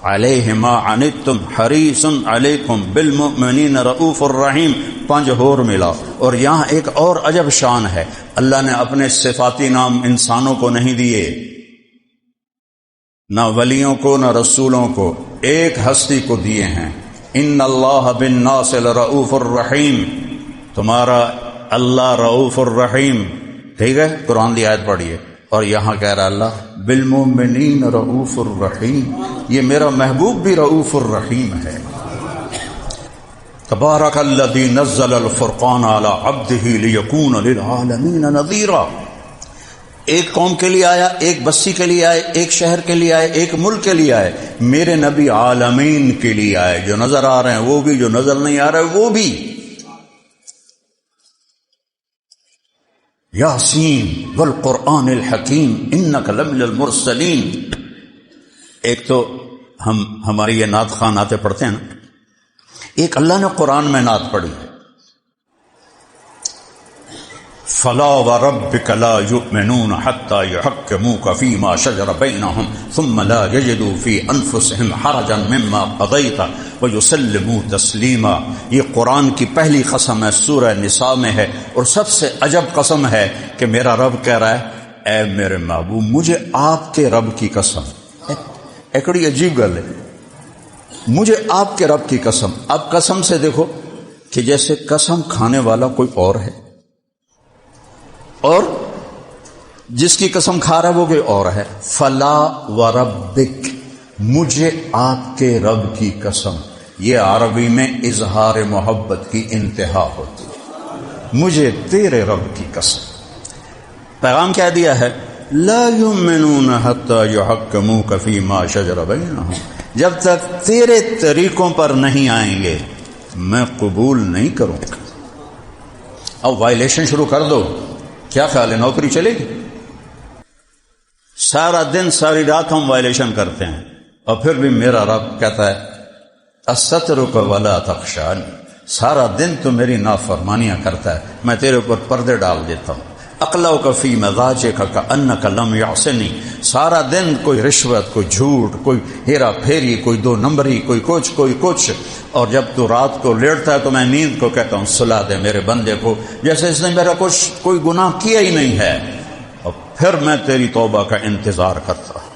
علیہ ما عنتم حریص علیکم بالمؤمنین رؤوف الرحیم. 5 ہور ملاؤ. اور یہاں ایک اور عجب شان ہے، اللہ نے اپنے صفاتی نام انسانوں کو نہیں دیے، نہ ولیوں کو نہ رسولوں کو، ایک ہستی کو دیے ہیں. ان اللہ بالناس لرؤوف الرحیم. تمہارا اللہ رؤوف الرحیم. ٹھیک ہے، قرآن کی آیت پڑھیے. اور یہاں کہہ رہا اللہ بالمؤمنین رؤوف الرحیم. یہ میرا محبوب بھی رؤوف الرحیم ہے. تبارک الذی نزل الفرقان علی عبدہ لیکون للعالمین نذیرا. ایک قوم کے لیے آیا، ایک بستی کے لیے آئے، ایک شہر کے لیے آئے، ایک ملک کے لیے آئے. میرے نبی عالمین کے لیے آئے، جو نظر آ رہے ہیں وہ بھی، جو نظر نہیں آ رہے وہ بھی. یاسین والقرآن الحکیم انک لمن المرسلین. ایک تو ہماری یہ نعت خواں نعتیں پڑھتے ہیں نا، ایک اللہ نے قرآن میں نعت پڑھی ہے، فلا وربک لا یؤمنون حتی یحکموک فیما شجر بینہم ثم لا یجدوا فی انفسہم حرجا مما قضیت ویسلموا تسلیما. یہ قرآن کی پہلی قسم ہے، سورہ نساء میں ہے، اور سب سے عجب قسم ہے کہ میرا رب کہہ رہا ہے اے میرے محبوب مجھے آپ کے رب کی قسم. ایکڑی عجیب گل ہے، مجھے آپ کے رب کی قسم. اب قسم سے دیکھو کہ جیسے قسم کھانے والا کوئی اور ہے، اور جس کی قسم کھا رہا ہے وہ کوئی اور ہے. فلا وربک، مجھے آپ کے رب کی قسم. یہ عربی میں اظہار محبت کی انتہا ہوتی ہے. مجھے تیرے رب کی قسم. پیغام کیا دیا ہے؟ لا یؤمنون حتی یحکموک فیما شجر بینہم. جب تک تیرے طریقوں پر نہیں آئیں گے میں قبول نہیں کروں گا. اب وائلیشن شروع کر دو، کیا خیال ہے نوکری چلے گی؟ سارا دن ساری رات ہم وائلیشن کرتے ہیں، اور پھر بھی میرا رب کہتا ہے استترک ولا تخشانی. سارا دن تو میری نافرمانیاں کرتا ہے، میں تیرے اوپر پردے ڈال دیتا ہوں. اقلعک فی مضاجک کانک لم یعصنی. سارا دن کوئی رشوت، کوئی جھوٹ، کوئی ہیرا پھیری، کوئی 2 نمبری، کوئی کچھ. اور جب تو رات کو لیٹتا ہے تو میں نیند کو کہتا ہوں سلا دے میرے بندے کو، جیسے اس نے میرا کوئی گناہ کیا ہی نہیں ہے. اور پھر میں تیری توبہ کا انتظار کرتا ہوں.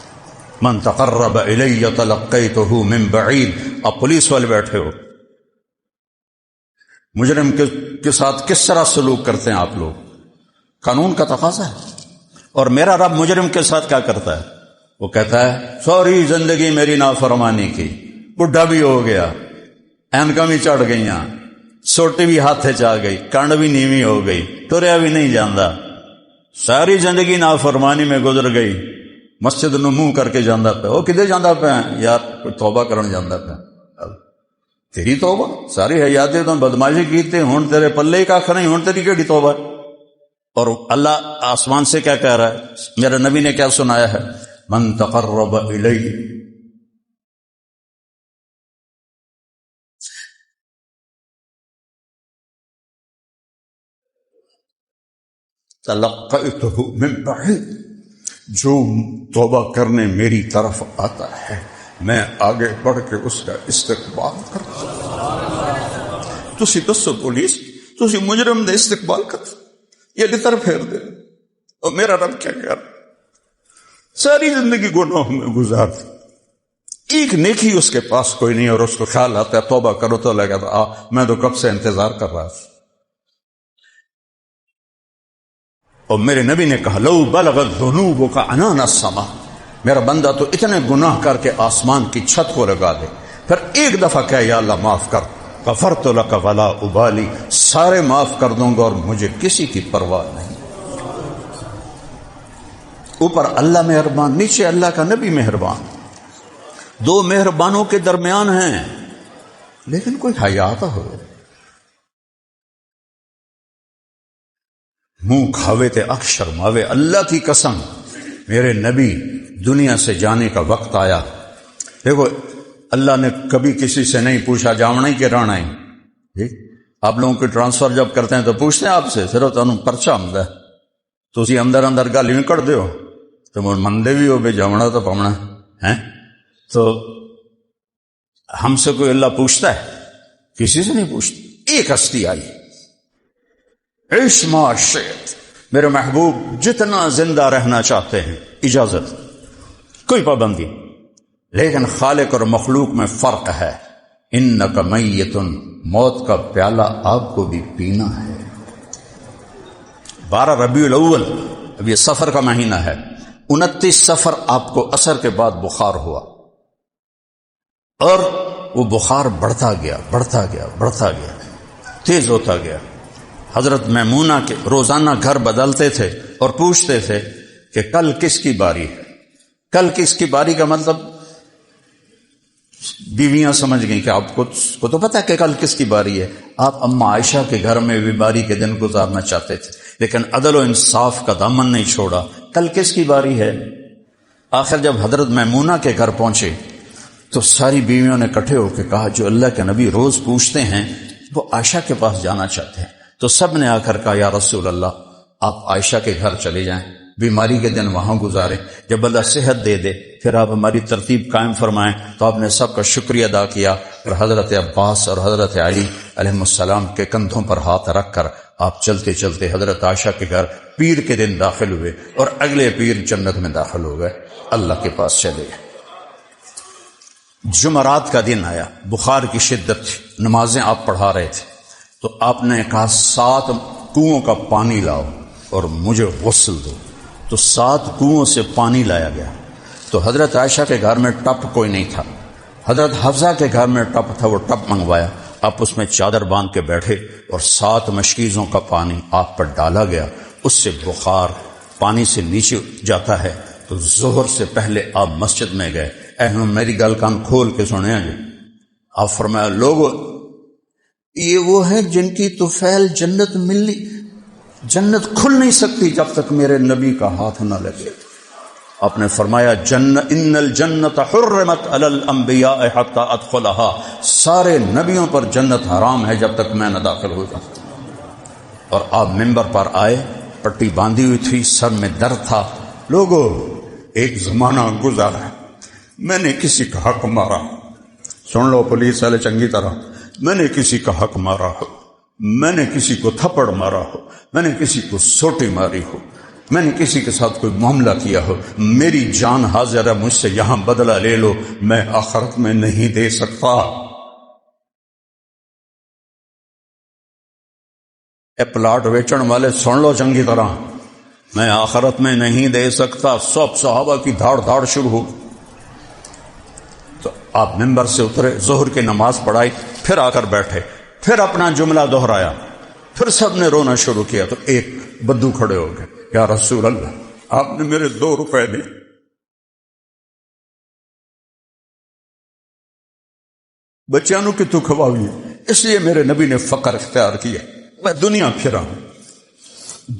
من تقرب الی تلقیتہ من بعید. اب پولیس والے بیٹھے ہو، مجرم کے ساتھ کس طرح سلوک کرتے ہیں آپ لوگ؟ قانون کا تقاضا ہے. اور میرا رب مجرم کے ساتھ کیا کرتا ہے؟ وہ کہتا ہے ساری زندگی میری نافرمانی کی، بڈھا بھی ہو گیا، اینکاں بھی چڑھ گئیاں، سوٹی بھی ہاتھے چ آ گئی، کانڈ بھی نیوی ہو گئی، ٹریا بھی نہیں جاندا، ساری زندگی نافرمانی میں گزر گئی. مسجد نو منہ کر کے جانا پہ. وہ کدے جانا پہ یار؟ کوئی توبہ کرن جانا پہ. تیری توبہ ساری حیاتی تو بدماشی کی تھی، ہن تیرے پلے کا کھ نہیں، ہن تیری کیڑی توبہ؟ اور اللہ آسمان سے کیا کہہ رہا ہے؟ میرے نبی نے کیا سنایا ہے؟ من تقرب الی تلقیتہ من بعید. جو توبہ کرنے میری طرف آتا ہے میں آگے بڑھ کے اس کا استقبال کرتا ہوں. تسی دسو پولیس، تسی مجرم دے استقبال کرتا یہ لتر پھیر دے. اور میرا رب کیا کہہ رہا؟ ساری زندگی گناہوں میں گزار دی، ایک نیکی اس کے پاس کوئی نہیں، اور اس کو خیال آتا ہے توبہ کرو تو لگا تھا میں تو کب سے انتظار کر رہا تھا. اور میرے نبی نے کہا لو بلغت ذنوبک عنان السماء، میرا بندہ تو اتنے گناہ کر کے آسمان کی چھت کو لگا دے، پھر ایک دفعہ کہے یا اللہ معاف کر، غفرت لک ولا ابالی، سارے معاف کر دوں گا اور مجھے کسی کی پرواہ نہیں۔ اوپر اللہ مہربان، نیچے اللہ کا نبی مہربان، دو مہربانوں کے درمیان ہیں، لیکن کوئی حیا تو ہو۔ منہ کھاوے تے اکھ شرماوے، اللہ کی قسم میرے نبی دنیا سے جانے کا وقت آیا، دیکھو اللہ نے کبھی کسی سے نہیں پوچھا جاونا ہی کہ رانا ہی۔ آپ لوگوں کی ٹرانسفر جب کرتے ہیں تو پوچھتے ہیں آپ سے، صرف تمہیں پرچہ آمدہ ہے تو اسی اندر اندر گالی میں کر دیو تو مندے بھی ہو بے جاونا تو پامنا ہے۔ تو ہم سے کوئی اللہ پوچھتا ہے؟ کسی سے نہیں پوچھتا۔ ایک ہستی آئی، عیش ما شئت، میرے محبوب جتنا زندہ رہنا چاہتے ہیں اجازت، کوئی پابندی، لیکن خالق اور مخلوق میں فرق ہے۔ انک میت، موت کا پیالہ آپ کو بھی پینا ہے۔ 12 ربیع الاول، اب یہ سفر کا مہینہ ہے، 29 سفر آپ کو عصر کے بعد بخار ہوا، اور وہ بخار بڑھتا گیا بڑھتا گیا بڑھتا گیا، تیز ہوتا گیا۔ حضرت میمونہ کے روزانہ گھر بدلتے تھے اور پوچھتے تھے کہ کل کس کی باری ہے، کل کس کی باری کا مطلب بیویاں سمجھ گئیں کہ آپ کو تو پتہ ہے کہ کل کس کی باری ہے۔ آپ اما عائشہ کے گھر میں بیماری کے دن گزارنا چاہتے تھے، لیکن عدل و انصاف کا دامن نہیں چھوڑا، کل کس کی باری ہے۔ آخر جب حضرت میمونہ کے گھر پہنچے تو ساری بیویوں نے اکٹھے ہو کے کہا جو اللہ کے نبی روز پوچھتے ہیں وہ عائشہ کے پاس جانا چاہتے ہیں۔ تو سب نے آ کر کہا یا رسول اللہ آپ عائشہ کے گھر چلے جائیں، بیماری کے دن وہاں گزاریں، جب اللہ صحت دے دے پھر آپ ہماری ترتیب قائم فرمائیں۔ تو آپ نے سب کا شکریہ ادا کیا اور حضرت عباس اور حضرت علی علیہ السلام کے کندھوں پر ہاتھ رکھ کر آپ چلتے چلتے حضرت عائشہ کے گھر پیر کے دن داخل ہوئے، اور اگلے پیر جنت میں داخل ہو گئے، اللہ کے پاس چلے گئے۔ جمعرات کا دن آیا، بخار کی شدت تھی، نمازیں آپ پڑھا رہے تھے، تو آپ نے کہا 7 کنوؤں کا پانی لاؤ اور مجھے غسل دو، تو 7 کنوؤں سے پانی لایا گیا۔ تو حضرت عائشہ کے گھر میں ٹپ کوئی نہیں تھا، حضرت حفصہ کے گھر میں ٹپ تھا، وہ ٹپ منگوایا، آپ اس میں چادر باندھ کے بیٹھے اور 7 مشکیزوں کا پانی آپ پر ڈالا گیا، اس سے بخار پانی سے نیچے جاتا ہے۔ تو ظہر سے پہلے آپ مسجد میں گئے، میری گل کان کھول کے سنیں جی، آپ فرمایا لوگو یہ وہ ہیں جن کی طفیل جنت ملی، جنت کھل نہیں سکتی جب تک میرے نبی کا ہاتھ نہ لگے۔ آپ نے فرمایا ان الجنت حرمت علی الانبیاء حتی ادخلها، سارے نبیوں پر جنت حرام ہے جب تک میں نہ داخل ہو جاؤں۔ اور آپ منبر پر آئے، پٹی باندھی ہوئی تھی، سر میں درد تھا۔ لوگو ایک زمانہ گزارا ہے، میں نے کسی کا حق مارا، سن لو پولیس والے چنگی طرح، میں نے کسی کا حق مارا ہو، میں نے کسی کو تھپڑ مارا ہو، میں نے کسی کو سوٹی ماری ہو، میں نے کسی کے ساتھ کوئی معاملہ کیا ہو، میری جان حاضر ہے، مجھ سے یہاں بدلہ لے لو، میں آخرت میں نہیں دے سکتا۔ اے پلاٹ ویچن والے سن لو چنگی طرح، میں آخرت میں نہیں دے سکتا۔ سب صحابہ کی دھاڑ دھاڑ شروع ہو۔ تو آپ منبر سے اترے، ظہر کی نماز پڑھائی، پھر آ کر بیٹھے، پھر اپنا جملہ دہرایا، پھر سب نے رونا شروع کیا۔ تو ایک بدو کھڑے ہو گئے، یا رسول اللہ آپ نے میرے 2 روپے دی، بچیانوں کی تو کھواوی، اس لیے میرے نبی نے فقر اختیار کیا، میں دنیا پھرا ہوں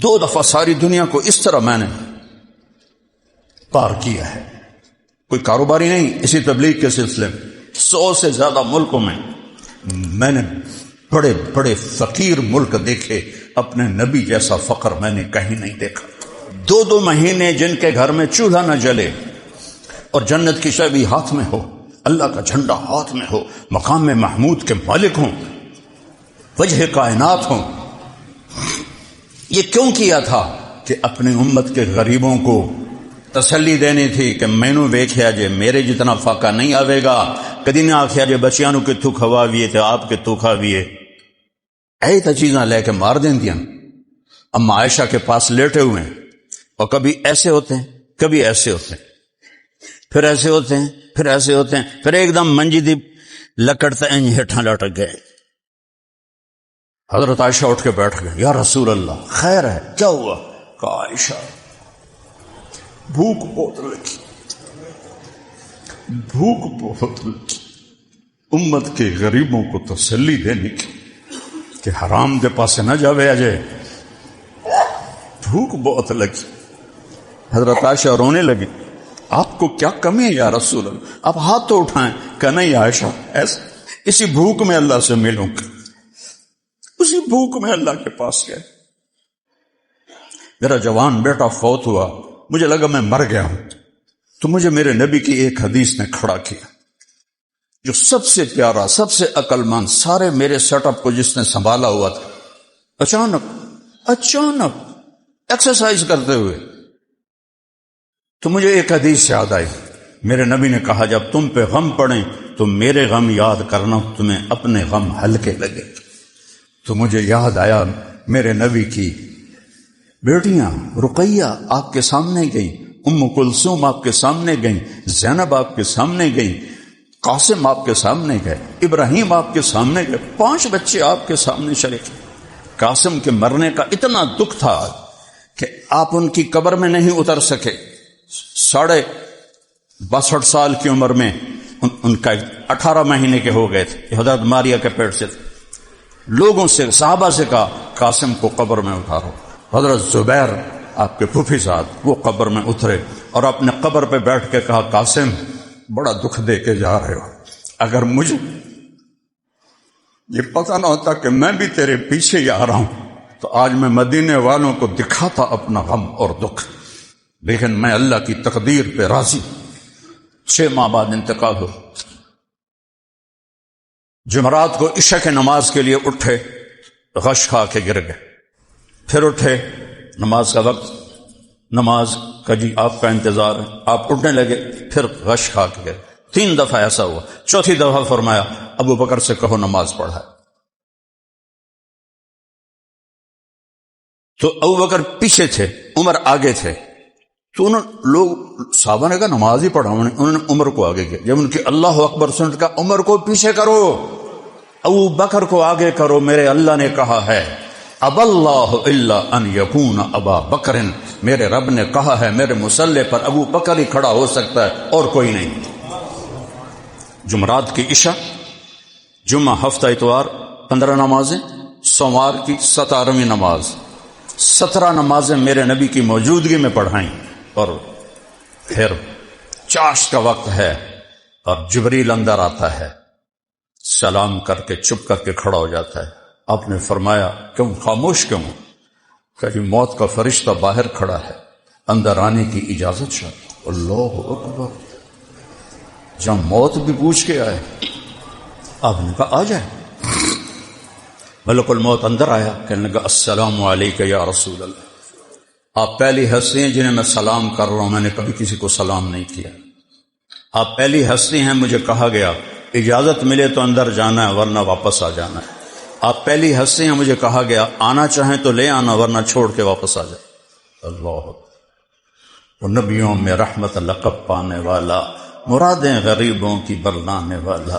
2 دفعہ، ساری دنیا کو اس طرح میں نے پار کیا ہے۔ کوئی کاروباری نہیں، اسی تبلیغ کے سلسلے میں 100 سے زیادہ ملکوں میں میں نے بڑے بڑے فقیر ملک دیکھے، اپنے نبی جیسا فقر میں نے کہیں نہیں دیکھا۔ 2 مہینے جن کے گھر میں چولہا نہ جلے اور جنت کی چابی ہاتھ میں ہو، اللہ کا جھنڈا ہاتھ میں ہو، مقام محمود کے مالک ہوں، وجہ کائنات ہوں۔ یہ کیوں کیا تھا؟ کہ اپنی امت کے غریبوں کو تسلی دینی تھی کہ مینو ویکھیا جے میرے جتنا فاقہ نہیں آوے گا، کدی نہ آکھیا جے بچیانو کہ تو کھواویے تے آپ کے تو کھاویے، اے تا چیزاں لے کے مار دین دیاں۔ اما عائشہ کے پاس لیٹے ہوئے ہیں اور کبھی ایسے ہوتے ہیں کبھی ایسے ہوتے ہیں پھر ایسے ہوتے ہیں پھر ایسے ہوتے ہیں پھر ایک دم منجی دی لکڑتے ہیں ہٹھاں لٹک گئے. حضرت عائشہ اٹھ کے بیٹھ گئے. یا رسول اللہ خیر ہے کیا ہوا؟ کہا عائشہ بھوک بہت لگی بھوک بہت لگی امت کے غریبوں کو تسلی دینے کی کہ حرام دے پاسے نہ جاوے اجے بھوک بہت لگی. حضرت عائشہ رونے لگی. آپ کو کیا کمی ہے یا رسول اللہ؟ آپ ہاتھ تو اٹھائیں. کہ نہیں عائشہ ایسا اسی بھوک میں اللہ سے ملوں گا اسی بھوک میں اللہ کے پاس گئے. میرا جوان بیٹا فوت ہوا مجھے لگا میں مر گیا ہوں تو مجھے میرے نبی کی ایک حدیث نے کھڑا کیا جو سب سے پیارا سب سے عقل مند سارے میرے سیٹ اپ کو جس نے سنبھالا ہوا تھا. اچانک ایکسرسائز کرتے ہوئے تو مجھے ایک حدیث یاد آئی. میرے نبی نے کہا جب تم پہ غم پڑیں تو میرے غم یاد کرنا تمہیں اپنے غم ہلکے لگے. تو مجھے یاد آیا میرے نبی کی بیٹیاں رقیہ آپ کے سامنے گئیں, ام کلثوم آپ کے سامنے گئیں, زینب آپ کے سامنے گئیں, قاسم آپ کے سامنے گئے, ابراہیم آپ کے سامنے گئے, 5 بچے آپ کے سامنے چلے گئے. قاسم کے مرنے کا اتنا دکھ تھا کہ آپ ان کی قبر میں نہیں اتر سکے. 62 سال کی عمر میں ان کا 18 مہینے کے ہو گئے تھے. حضرت ماریہ کے پیٹ سے تھے. لوگوں سے صحابہ سے کہا قاسم کو قبر میں اتارو. حضرت زبیر آپ کے پھوپھی صاحب وہ قبر میں اترے اور اپنے قبر پہ بیٹھ کے کہا قاسم بڑا دکھ دے کے جا رہے ہو, اگر مجھے یہ پتہ نہ ہوتا کہ میں بھی تیرے پیچھے ہی آ رہا ہوں تو آج میں مدینے والوں کو دکھاتا اپنا غم اور دکھ, لیکن میں اللہ کی تقدیر پہ راضی. 6 ماہ بعد انتقال ہو. جمعرات کو عشاء کی نماز کے لیے اٹھے, غش کھا کے گر گئے. پھر اٹھے, نماز کا وقت, نماز کا جی آپ کا انتظار ہے, آپ اٹھنے لگے, پھر غش کھا کے گئے. 3 دفعہ ایسا ہوا. چوتھی دفعہ فرمایا ابو بکر سے کہو نماز پڑھائے. تو ابو بکر پیچھے تھے, عمر آگے تھے. تو انہوں لوگ صحابہ نے کہا نماز ہی پڑھا, انہوں نے عمر کو آگے کیا. جب ان کی اللہ اکبر سنت کا عمر کو پیچھے کرو, ابو بکر کو آگے کرو. میرے اللہ نے کہا ہے اب اللہ الا ان یکون ابا بکر, میرے رب نے کہا ہے میرے مصلی پر ابو بکر ہی کھڑا ہو سکتا ہے اور کوئی نہیں. جمعرات کی عشاء, جمعہ ہفتہ اتوار 15 نمازیں, سوموار کی 17ویں نماز, 17 نمازیں میرے نبی کی موجودگی میں پڑھائیں. اور پھر چاشت کا وقت ہے اور جبریل اندر آتا ہے, سلام کر کے چپ کر کے کھڑا ہو جاتا ہے. آپ نے فرمایا کیوں خاموش کیوں؟ کہ جی موت کا فرشتہ باہر کھڑا ہے, اندر آنے کی اجازت چاہتا. اللہ اکبر, جہاں موت بھی پوچھ کے آئے. آپ نے کہا آ جائے. ملک الموت اندر آیا, کہنے لگا السلام علیکم یا رسول اللہ. آپ پہلی ہستی ہیں جنہیں میں سلام کر رہا ہوں, میں نے کبھی کسی کو سلام نہیں کیا. آپ پہلی ہستی ہیں, مجھے کہا گیا اجازت ملے تو اندر جانا ہے ورنہ واپس آ جانا ہے. آپ پہلی ہستی ہیں, مجھے کہا گیا آنا چاہیں تو لے آنا ورنہ چھوڑ کے واپس آ جائے. اللہ, وہ نبیوں میں رحمت لقب پانے والا, مرادیں غریبوں کی بللانے والا,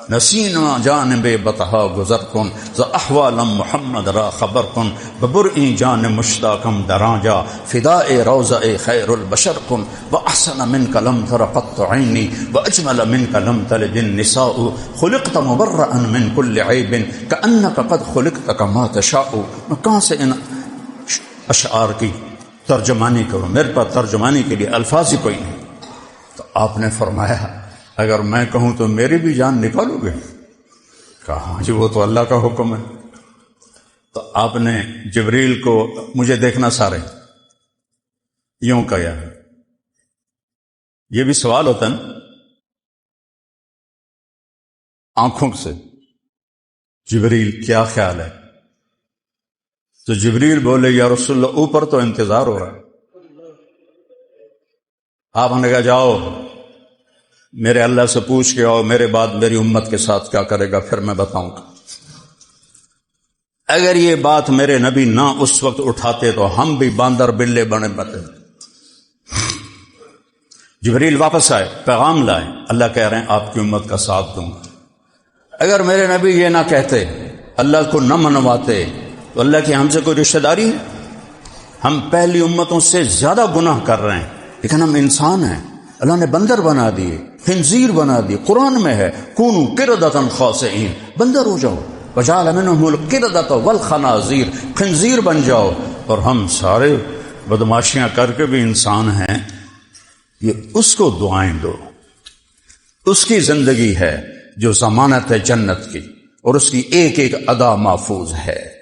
نسینا جانب بتہا گزر کن ز احوالم محمد را خبر کن ببرئی جان مشتاقم دراجا فداء روضہ خیر البشر کن واحسن منک لم تر قط عینی واجمل منک لم تلد النساء خلقت مبرئا من كل عیب کانک قد خلقت کما تشاء. میں کہاں سے ان اشعار کی ترجمانی کروں, میرے پاس ترجمانی کے لیے الفاظ ہی کوئی نہیں. تو آپ نے فرمایا اگر میں کہوں تو میری بھی جان نکالو گے؟ کہا جی وہ تو اللہ کا حکم ہے. تو آپ نے جبریل کو مجھے دیکھنا سارے یوں کہا. یہ بھی سوال ہوتا ہے نا آنکھوں سے, جبریل کیا خیال ہے؟ تو جبریل بولے یا رسول اللہ اوپر تو انتظار ہو رہا ہے. آپ نے کہا جاؤ میرے اللہ سے پوچھ کے آؤ, میرے بعد میری امت کے ساتھ کیا کرے گا پھر میں بتاؤں گا. اگر یہ بات میرے نبی نہ اس وقت اٹھاتے تو ہم بھی باندر بلے بنے بتے۔ جبریل واپس آئے، پیغام لائے، اللہ کہہ رہے ہیں آپ کی امت کا ساتھ دوں گا۔ اگر میرے نبی یہ نہ کہتے، اللہ کو نہ منواتے، تو اللہ کی ہم سے کوئی رشتہ داری ہے؟ ہم پہلی امتوں سے زیادہ گناہ کر رہے ہیں، لیکن ہم انسان ہیں۔ اللہ نے بندر بنا دیے، خنزیر بنا دیے۔ قرآن میں ہے کونوا قردۃ خاسئین، بندر ہو جاؤ۔ وجعل منهم القردۃ والخنازیر، خنزیر بن جاؤ۔ اور ہم سارے بدماشیاں کر کے بھی انسان ہیں۔ یہ اس کو دعائیں دو، اس کی زندگی ہے جو ضمانت ہے جنت کی، اور اس کی ایک ایک ادا محفوظ ہے۔